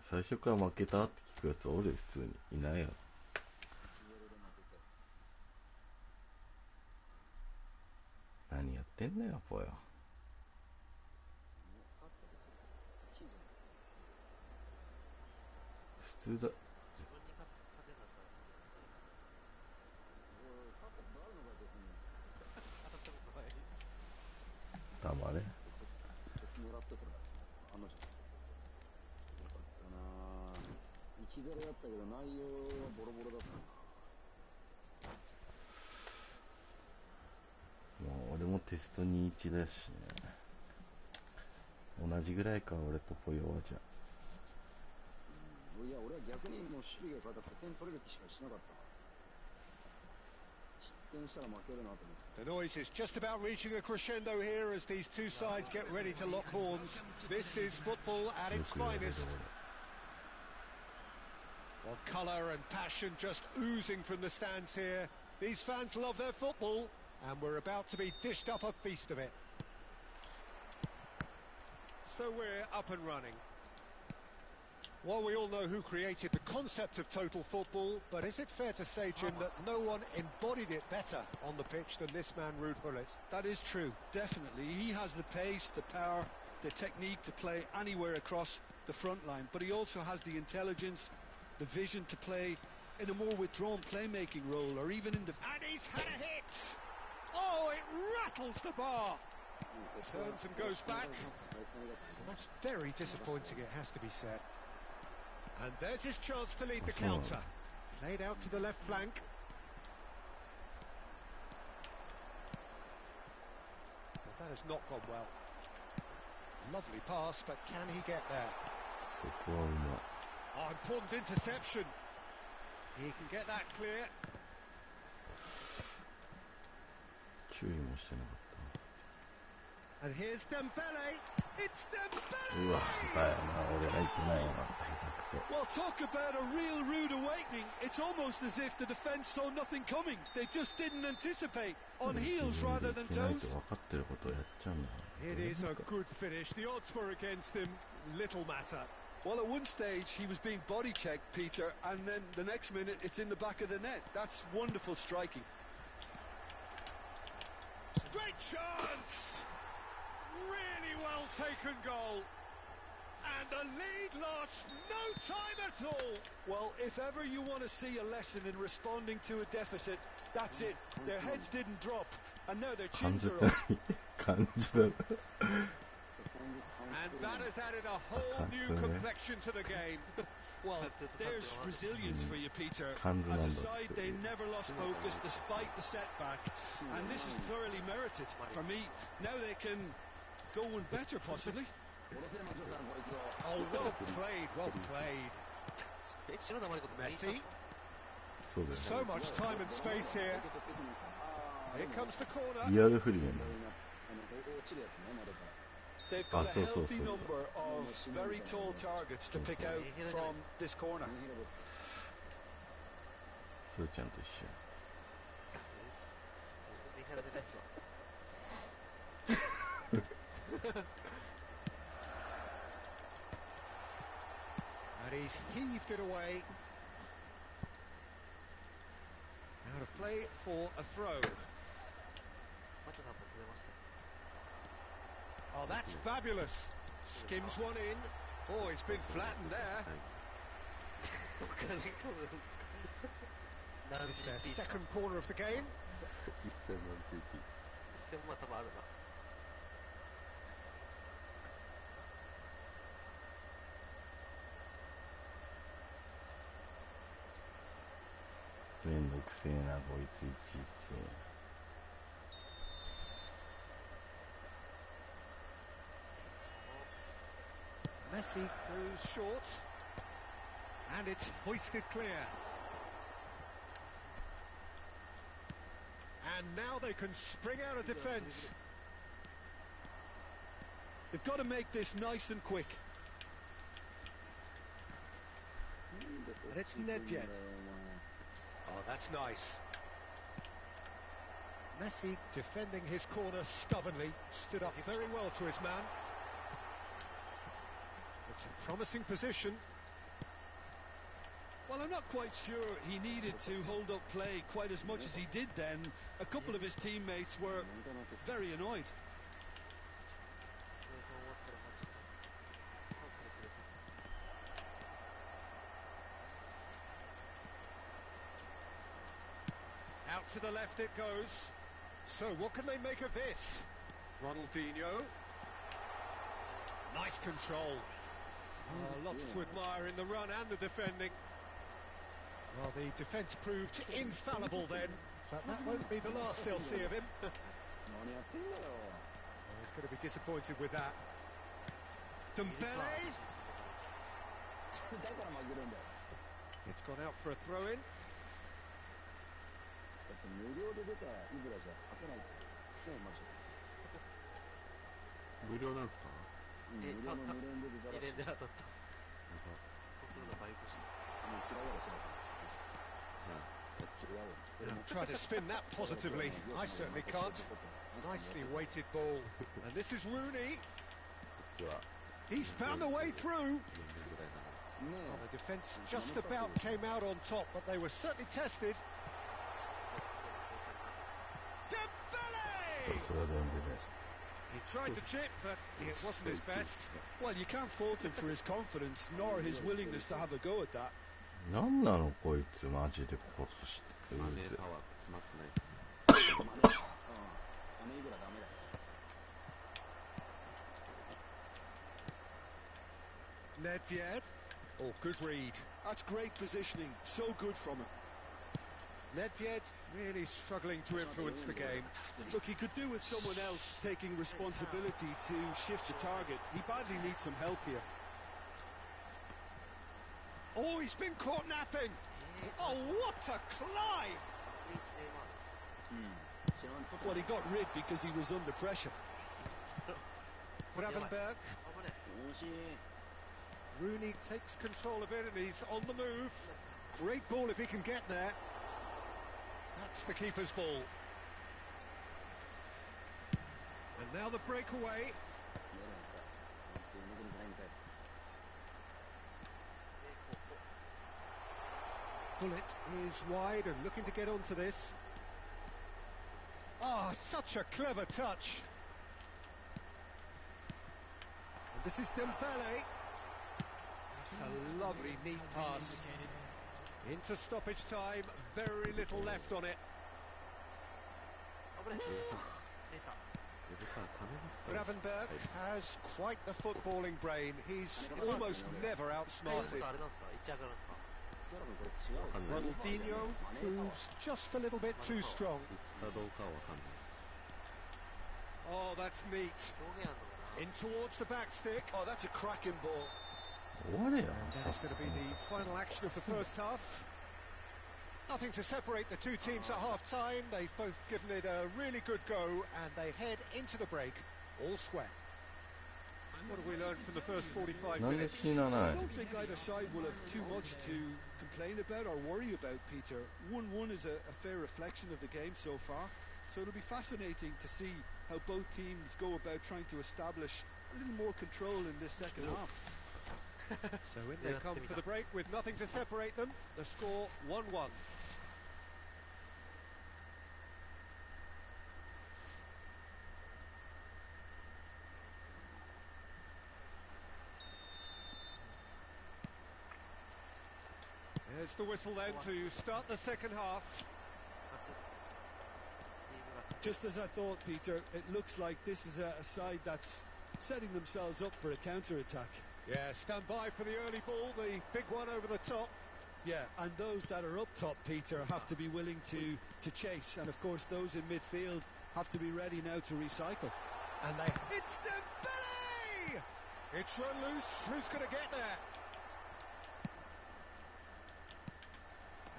最初から負けたって聞くやつおる？普通にいないよ。何やってんだよぽよ。普通だ。自分に勝てんだったら別に勝てる。勝ったことないです。黙れ。1-0だったけど内容はボロボロだったな。もう俺もテスト2-1だしね。同じぐらいか俺とぽよはじゃ。いや俺は逆にもう守備が変わったら点取れる気しかしなかったから。失点したら負けるなと思って。The noise is just about reaching a crescendo here as these two sides get ready to lock horns. This is football at its finest. Well, colour and passion just oozing from the stands here. These fans love their football, and we're about to be dished up a feast of it. So we're up and running. Well, we all know who created the concept of total football, but is it fair to say, Jim, that no one embodied it better on the pitch than this man, Ruud Gullit? That is true, definitely. He has the pace, the power, the technique to play anywhere across the front line, but he also has the intelligence the vision to play in a more withdrawn playmaking role, or even in the... And he's had a hit! Oh, it rattles the bar! Turns and goes back. That's very disappointing, it has to be said. And there's his chance to lead the counter. Played out to the left flank. Well, that has not gone well. Lovely pass, but can he get there? Oh, important interception. He can get that clear. And here's Dembele. It's Dembele! Well, talk about a real rude awakening. It's almost as if the defence saw nothing coming. They just didn't anticipate. On heels rather than toes. It is a good finish. The odds were against him. Little matter. Well, at one stage he was being body checked, Peter, and then the next minute it's in the back of the net. That's wonderful striking. Great chance! Really well taken goal. And the lead lost no time at all. Well, if ever you want to see a lesson in responding to a deficit, that's it. Their heads didn't drop, and now their chins are up. And that has added a whole new complexion to the game. Well, there's resilience for you, Peter. As a side, they never lost focus despite the setback, and this is thoroughly merited. For me, now they can go one better, possibly. Oh, well played, well played. Messi. So much time and space here. Here comes the corner. They've got a healthy number of very tall targets to pick out from this corner. And he's heaved it away. Out of play for a throw. Oh, that's fabulous. Skims one in. Oh, he's been flattened there. It's their second corner of the game. Messi goes short, and it's hoisted clear. And now they can spring out of defence. They've got to make this nice and quick. And it's Nedved. Oh, that's nice. Messi defending his corner stubbornly, stood up very well to his man. It's a promising position. Well, I'm not quite sure he needed to hold up play quite as much as he did then. A couple of his teammates were very annoyed. Out to the left it goes. So what can they make of this? Ronaldinho. Nice control. Lots to admire in the run and the defending. Well, the defence proved infallible then, but that won't be the last they'll see of him. He's going to be disappointed with that. Dembele. It's gone out for a throw-in. Try to spin that positively. I certainly can't. Nicely weighted ball. And this is Rooney. He's found a way through. Well, the defence just about came out on top, but they were certainly tested. Dembele! He tried to chip, but it wasn't his best. Well, you can't fault him for his confidence, nor his willingness to have a go at that. なんなのこいつマジでこことしてマネーパワー詰まってないです。マネいくらダメだよ。Nedved. Oh, good read. That's great positioning. So good from him. Nedved really struggling to influence the game. Look, he could do with someone else taking responsibility to shift the target. He badly needs some help here. Oh, he's been caught napping. Oh, what a climb! Well, he got rid because he was under pressure. Gravenberg. Rooney takes control of it and he's on the move. Great ball if he can get there. That's the keeper's ball. And now the breakaway. Bullet is wide and looking to get onto this. Ah, oh, such a clever touch. And this is Dembele. That's a lovely, neat pass. Into stoppage time, very little left on it. Gravenberg has quite the footballing brain. He's almost never outsmarted. Ronaldinho proves just a little bit too strong. Oh, that's neat. In towards the back stick. Oh, that's a cracking ball. What is That's going to be the final action of the first half. Nothing to separate the two teams at half-time. They've both given it a really good go, and they head into the break all square. What have we learned from the first 45 minutes? I don't think either side will have too much to complain about or worry about, Peter. 1-1 is a fair reflection of the game so far. So it'll be fascinating to see how both teams go about trying to establish a little more control in this second half. So in they come for the break with nothing to separate them. The score 1-1. There's the whistle then to start the second half. Just as I thought, Peter, it looks like this is a side that's setting themselves up for a counter-attack. Yeah, stand by for the early ball, the big one over the top. Yeah, and those that are up top, Peter, have to be willing to chase. And of course, those in midfield have to be ready now to recycle. And it's Dembele! It's run loose. Who's going to get there?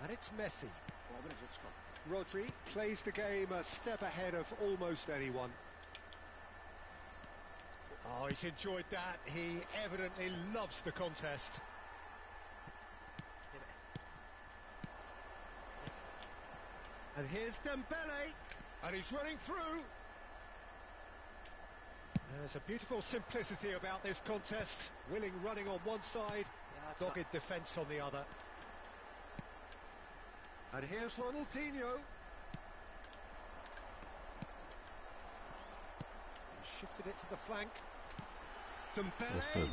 And it's Messi. Rodri plays the game a step ahead of almost anyone. Oh, he's enjoyed that. He evidently loves the contest. And here's Dembele, and he's running through. There's a beautiful simplicity about this contest. Willing running on one side, dogged defence on the other. And here's Ronaldinho. Shifted it to the flank. Dembele.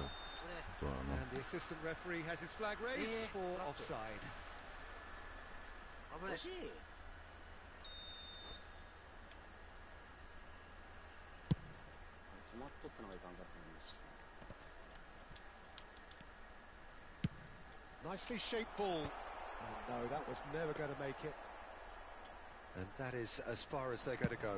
And the assistant referee has his flag raised for offside. Nicely shaped ball. And no, that was never going to make it. And that is as far as they're going to go.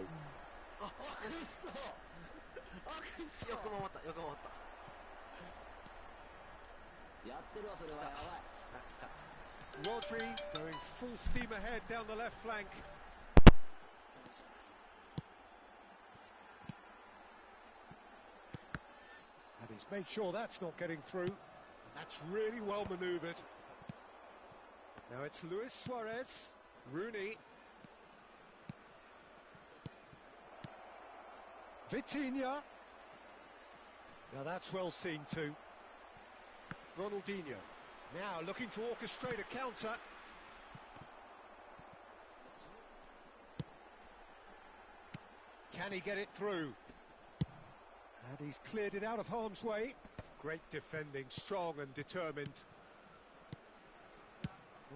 Rodri going full steam ahead down the left flank. And he's made sure that's not getting through. That's really well manoeuvred. Now it's Luis Suarez, Rooney. Vitinha. Now that's well seen too. Ronaldinho. Now looking to orchestrate a counter. Can he get it through? And he's cleared it out of harm's way. Great defending, strong and determined.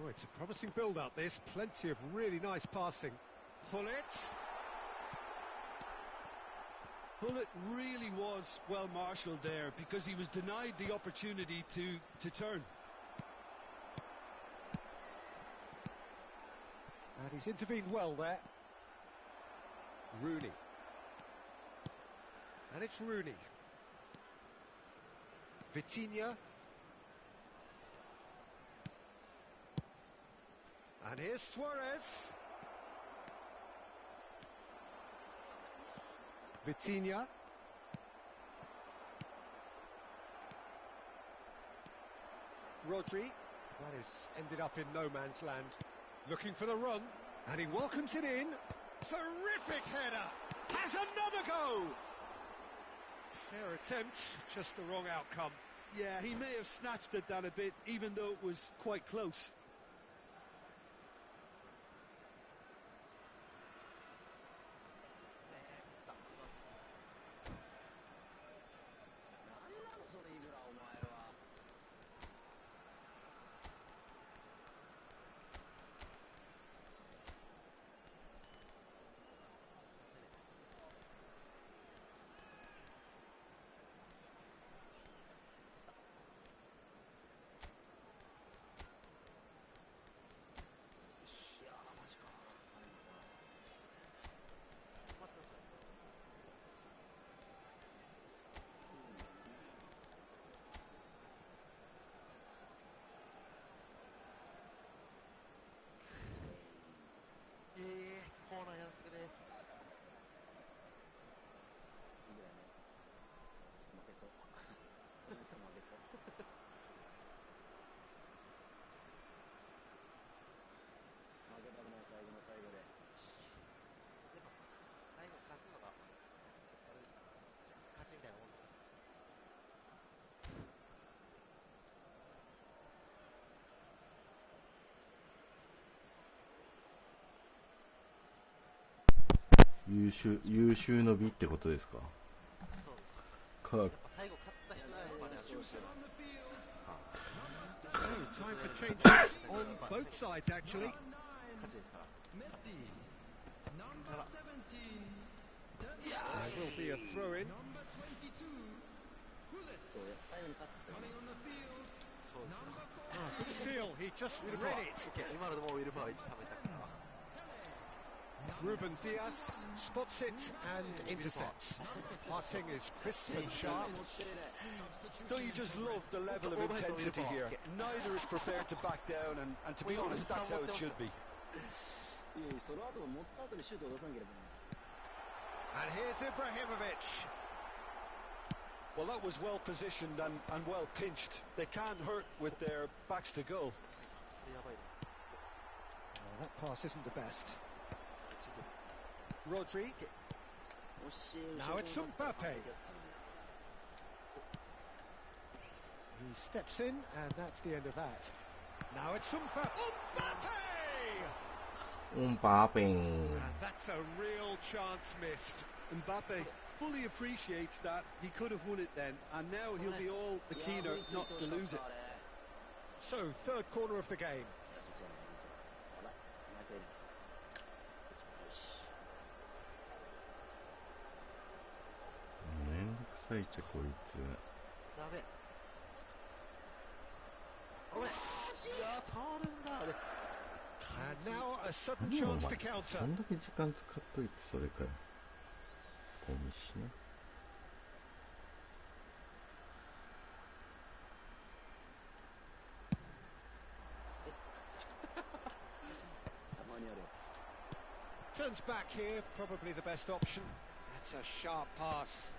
Oh, it's a promising build-up, this. Plenty of really nice passing. Hullet. Hullet really was well marshalled there because he was denied the opportunity to turn. And he's intervened well there. Rooney. And it's Rooney. Vitinha. And here's Suarez. Vitinha. Rodri. That is ended up in no man's land. Looking for the run. And he welcomes it in. Terrific header. Has another go. Fair attempt, just the wrong outcome. Yeah, he may have snatched at that a bit, even though it was quite close.コーナーやらせてくれ。負けそう。負けそう。負けたくない最後の最後で。やっぱ最後勝つのがあれですか。勝ちみたいなもんですか。優秀の美ってことですか。そうです。かやっぱ最後勝った人がやっぱね、優秀な。So, time for changes on both sides, actually. 勝ちですから。There will be a throw-in. 最後に勝った人がね。そうですよ。Good steal, he just read it. 今のでもウィルバー1貯めたから。Ruben Diaz spots it and intercepts. Passing is crisp and sharp. Don't you just love the level of intensity here? Neither is prepared to back down, and to be honest, that's how it should be. And here's Ibrahimovic. Well, that was well positioned and well pinched. They can't hurt with their backs to goal. Well, that pass isn't the best. Rodri. Now it's Mbappe. He steps in, and that's the end of that. Now it's Mbappe. Mbappe! And that's a real chance missed. Mbappe fully appreciates that. He could have won it then, and now he'll be all the keener not to lose it. So, third corner of the game. And now a sudden chance to counter. こんだけ時間使っといてそれかよ。ゴミしな。Turns back here, probably the best option. That's a sharp pass.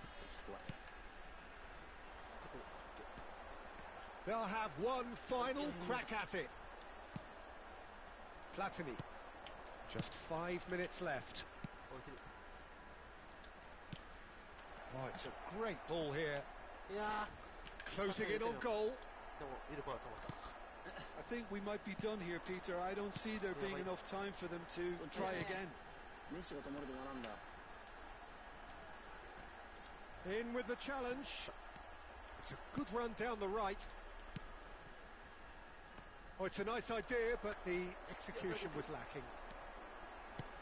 They'll have one final crack at it. Platini. Just 5 minutes left. Oh, it's a great ball here. Closing in on goal. I think we might be done here, Peter. I don't see there being enough time for them to try again. In with the challenge. It's a good run down the right. Oh, it's a nice idea, but the execution was lacking.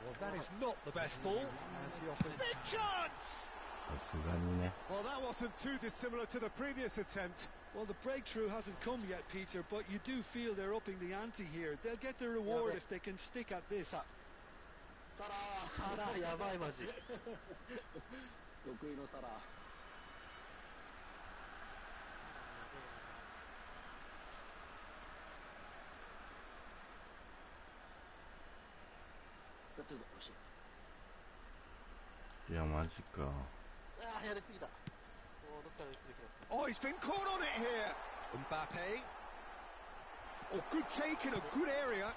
Well, that is not the best ball, and he offered big chance! さすがにね。 Well, that wasn't too dissimilar to the previous attempt. Well, the breakthrough hasn't come yet, Peter, but you do feel they're upping the ante here. They'll get the reward if they can stick at this. サラーやばいマジ。得意のサラー。やってるぞ、よし。いや、マジか。ああ、やりすぎた。もうどっから打つべきだった。 Oh, he's been caught on it here. Mbappe. Oh, good take in a good area.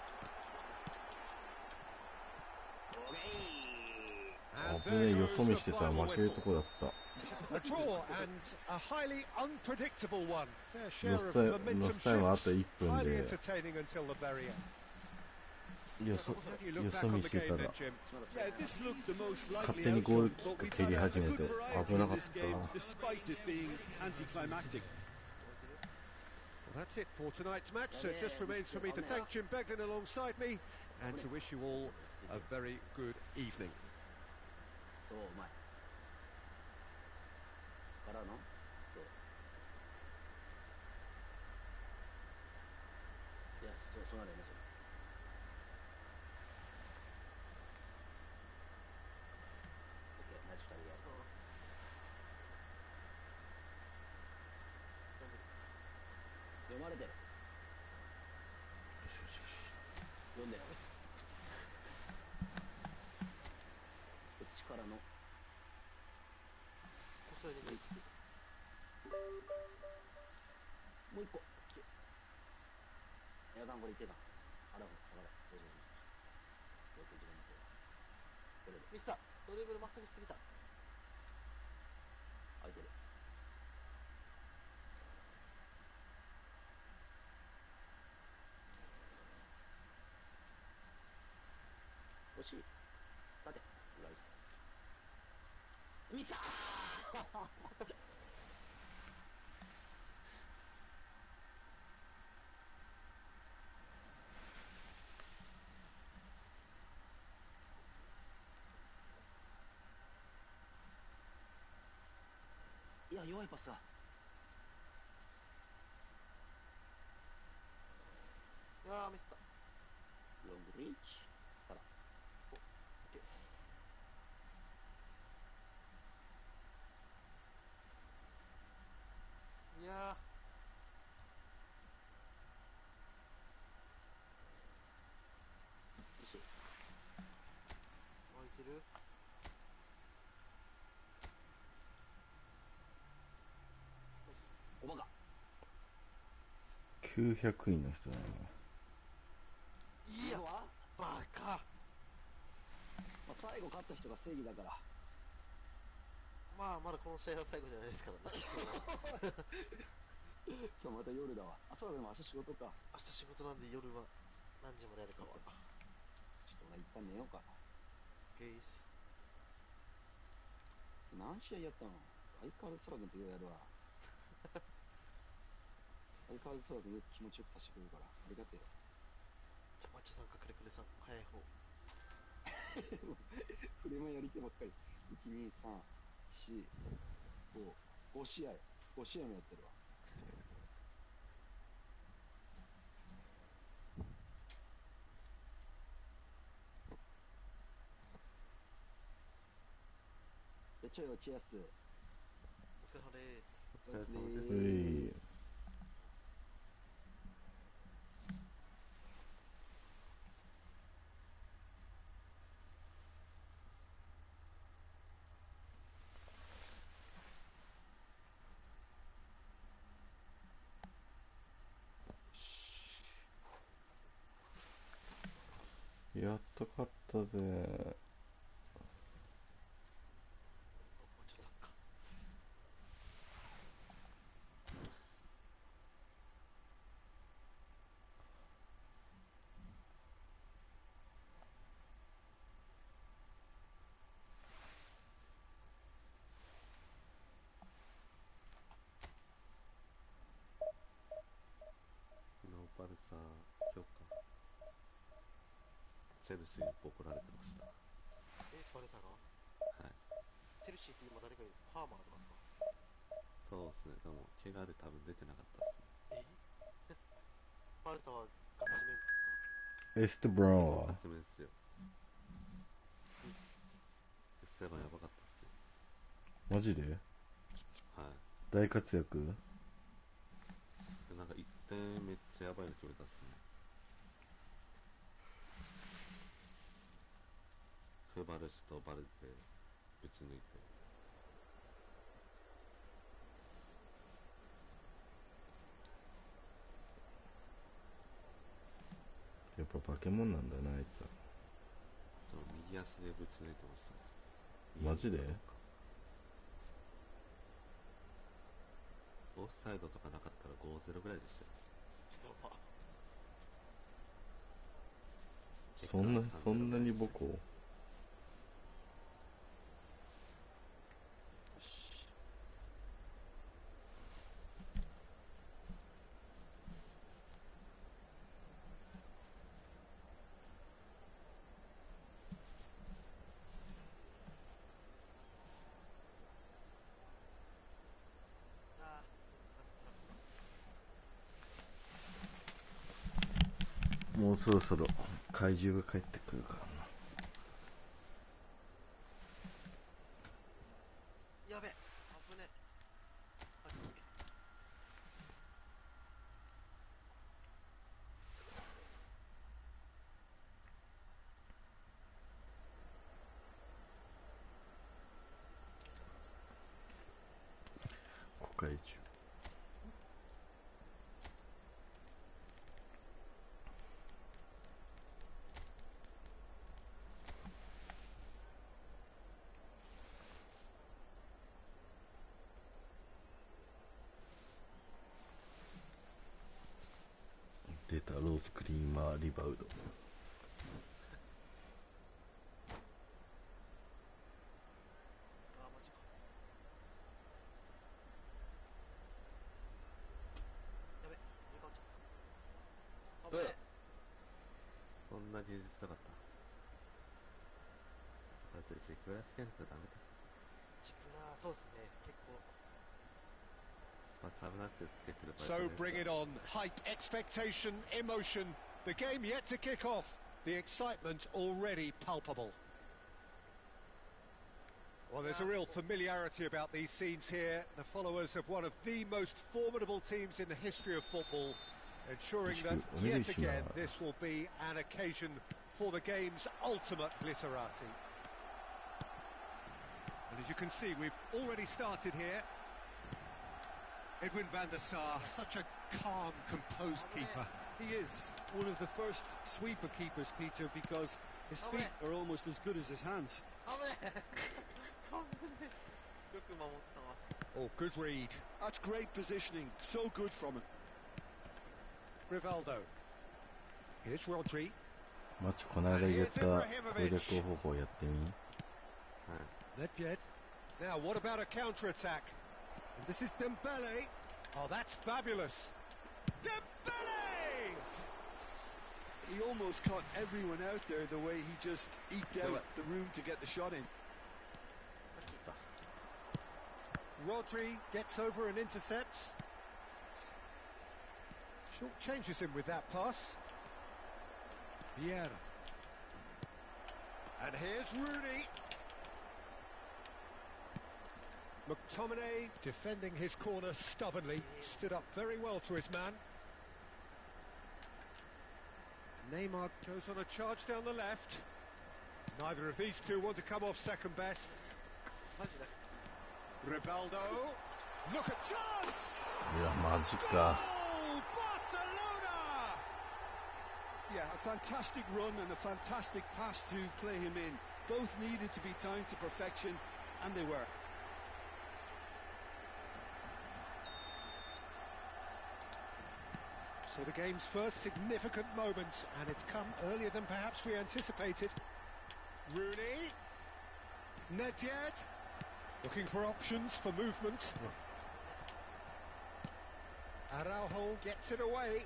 危ねえ、よそ見してたら負けるとこだった。A draw and a highly unpredictable one. Fair ロ share ス of タイ momentum ロスタイムあと shifts. 1分 Highly で entertaining until the very end. よそ How do you look back 見 on し the てた game ら then, Jim? Yeah, this looked the most 勝 likely 手にゴール outcome, キッ but ク we've 蹴 had り a 始め good て variety 危な in かっ this game, た。 despite it being anticlimactic. Well, that's it for tonight's match. So it just remains for me to thank Jim Beglin alongside me and to wish you all a very good evening. そう、うまい。からのそう。いや、そうなるよね、それ。オッケー、ナイス2人でやる。読まれてる。読んでよ。こっちからの。それでいい。もう一個。エアガンこれいけた。あら、下がれ。そう。よく自分のせい。これで。ミスター、ドリブルまっすぐしすぎた。空いてる。惜しい。立て。ライス。ミスターいや、弱いパスだ。いやー、ミスった。ロングリーチ。さら。オッケー。いや惜しい。空いてる。おバカ。900位の人だね。いや、バカ。まあ、最後勝った人が正義だから。まあ、まだこの試合は最後じゃないですからね。今日また夜だわ。あ、そうだ、でも明日仕事か。明日仕事なんで夜は何時までやるかは。ちょっと俺一旦寝ようか。ゲイス。何試合やったの？相変わらず空君とようやるわ。相変わらず空君よく気持ちよくさせてくれるから、ありがてえよ。マッチョさんかくれくれさん、早い方。フレマやりてばっかり。1、2、3、4、5、5試合。5試合もやってるわ。じゃあちょい落ちやす。お疲れ様です。お疲れ様うです。い。やっと勝ったぜ。マッチョさんか。No バルサ評価チェルシーに怒られてました。バルサがはい。チェルシーって今誰かいる？ハーマーとかですか？そうですね。でも怪我で多分出てなかったっすね。バルサはガチメンツですか？エステブラウンは勝ち目ですよ。エステバンやばかったっすよ。マジではい。大活躍。なんか1点めっちゃやばいの決めたっすね。クバルシとバルゼぶち抜いて。やっぱ化け物なんだなあいつは。でも右足でぶち抜いてましたね。マジでオフサイドとかなかったら 5-0 ぐらいでしたよ。そんなに母校。よし。もうそろそろ怪獣が帰ってくるからな。やべ、危ね。あっき。怪獣。出たローズクリーマーリバウド。マジか。やべ、入れ替わっちゃった。危ね。そんな技術なかった。だってジクラスケントダメだ。そうですね、結構。サブナってつけてる場合 So bring it on. Hype, expectation, emotion. The game yet to kick off. The excitement already palpable. Well, there's a real familiarity about these scenes here. The followers of one of the most formidable teams in the history of football, ensuring that yet again this will be an occasion for the game's ultimate glitterati. And as you can see, we've already started here. Edwin van der Sar, such a calm, composed keeper. He is one of the first sweeper keepers, Peter, because his feet are almost as good as his hands. Oh, good read. That's great positioning, so good from him. Rivaldo. Here's Rodri. マッチこの間言った攻略方法やってみ。Nedved. Now, what about a counter-attack? And this is Dembele. Oh, that's fabulous. Dembele! He almost caught everyone out there the way he just eked out the room to get the shot in. Rodri gets over and intercepts. Short changes him with that pass. Vieira. And here's Rooney. McTominay defending his corner stubbornly, stood up very well to his man. Neymar goes on a charge down the left. Neither of these two want to come off second best. Rivaldo. Look at chance! いやマジか。Goal! Barcelona! Yeah, a fantastic run and a fantastic pass to play him in. Both needed to be timed to perfection, and they were. So the game's first significant moment, and it's come earlier than perhaps we anticipated. Rooney. Nedved. Looking for options for movement. Araujo gets it away.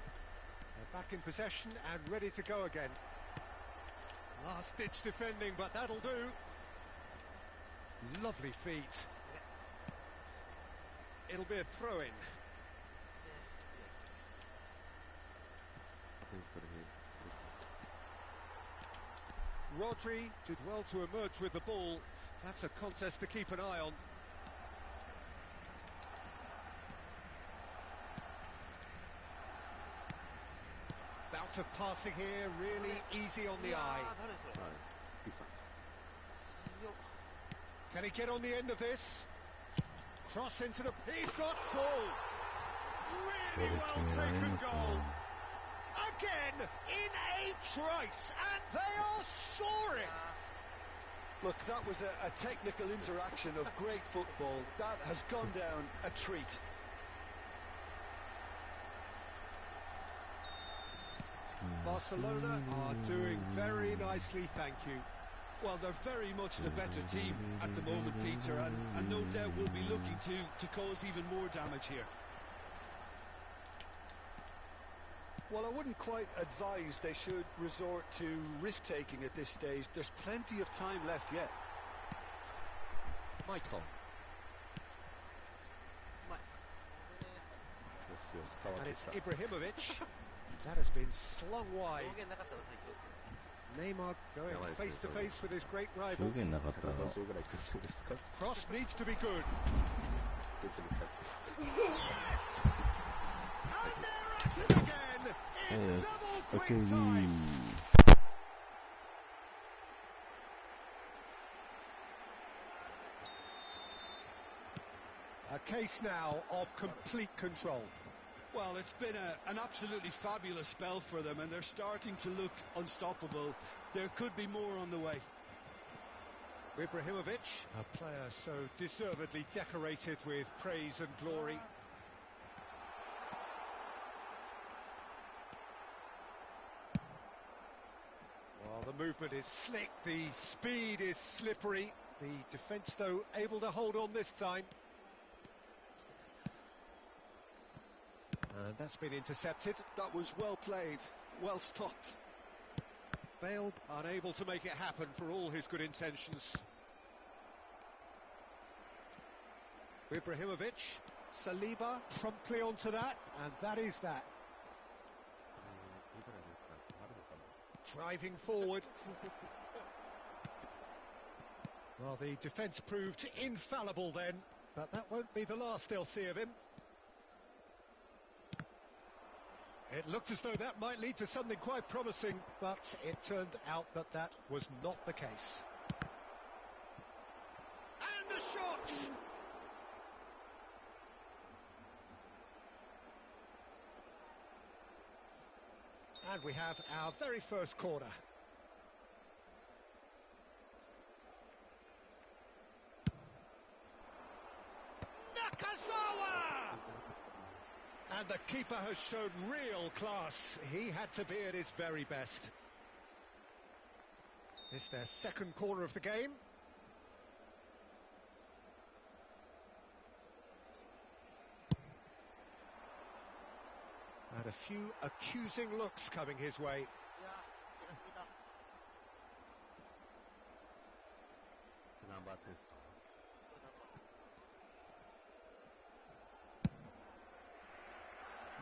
They're back in possession and ready to go again. Last-ditch defending, but that'll do. Lovely feet. It'll be a throw-in. Rodri did well to emerge with the ball. That's a contest to keep an eye on. Bout of passing here, really easy on the eye. Can he get on the end of this? Cross into the... He's got full! Really well taken goal. Again, in a trice, and they are soaring! Look, that was a technical interaction of great football. That has gone down a treat. Barcelona are doing very nicely, thank you. Well, they're very much the better team at the moment, Peter, and no doubt will be looking to cause even more damage here. Well, I wouldn't quite advise they should resort to risk-taking at this stage. There's plenty of time left yet. Michael. And it's Ibrahimovic. That has been slung wide. Neymar going face to face with his great rival. Cross needs to be good. Yes! And they're at it again in double quick time. A case now of complete control. Well, it's been an absolutely fabulous spell for them, and they're starting to look unstoppable. There could be more on the way. Ibrahimovic, a player so deservedly decorated with praise and glory. Well, the movement is slick, the speed is slippery. The defence, though, able to hold on this time. And that's been intercepted. That was well played, well stopped. Bale unable to make it happen for all his good intentions. Ibrahimovic, Saliba promptly onto that, and that is that. Driving forward. Well, the defence proved infallible then, but that won't be the last they'll see of him. It looked as though that might lead to something quite promising, but it turned out that that was not the case. And the shot! And we have our very first corner. Nakazawa! And the keeper has shown real class. He had to be at his very best. It's their second corner of the game. And a few accusing looks coming his way.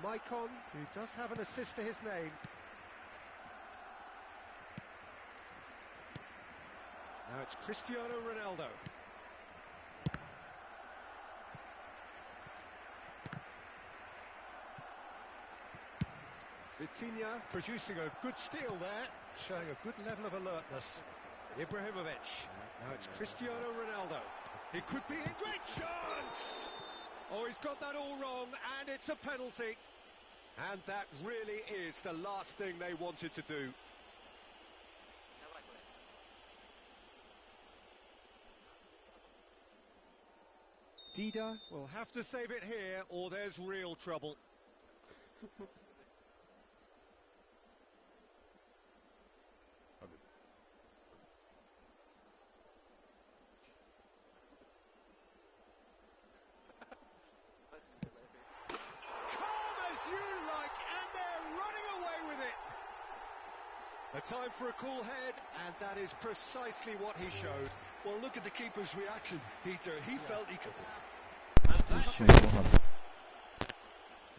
Maicon, who does have an assist to his name. Now it's Cristiano Ronaldo. Vitinha producing a good steal there, showing a good level of alertness. Ibrahimovic. Now it's Cristiano Ronaldo. It could be a great chance! Oh, he's got that all wrong, and it's a penalty. And that really is the last thing they wanted to do. Dida will have to save it here, or there's real trouble. Calm as you like, and they're running away A time for a cool head, and that is precisely what he showed. Well, look at the keeper's reaction, Peter. He felt he could. And 一 that's 瞬ご飯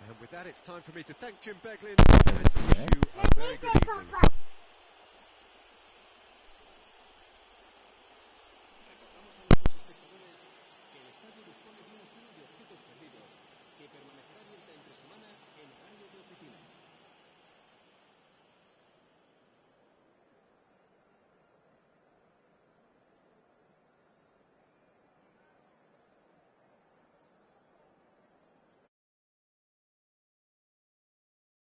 And with that, it's time for me to thank Jim Beglin and to wish you a very good evening.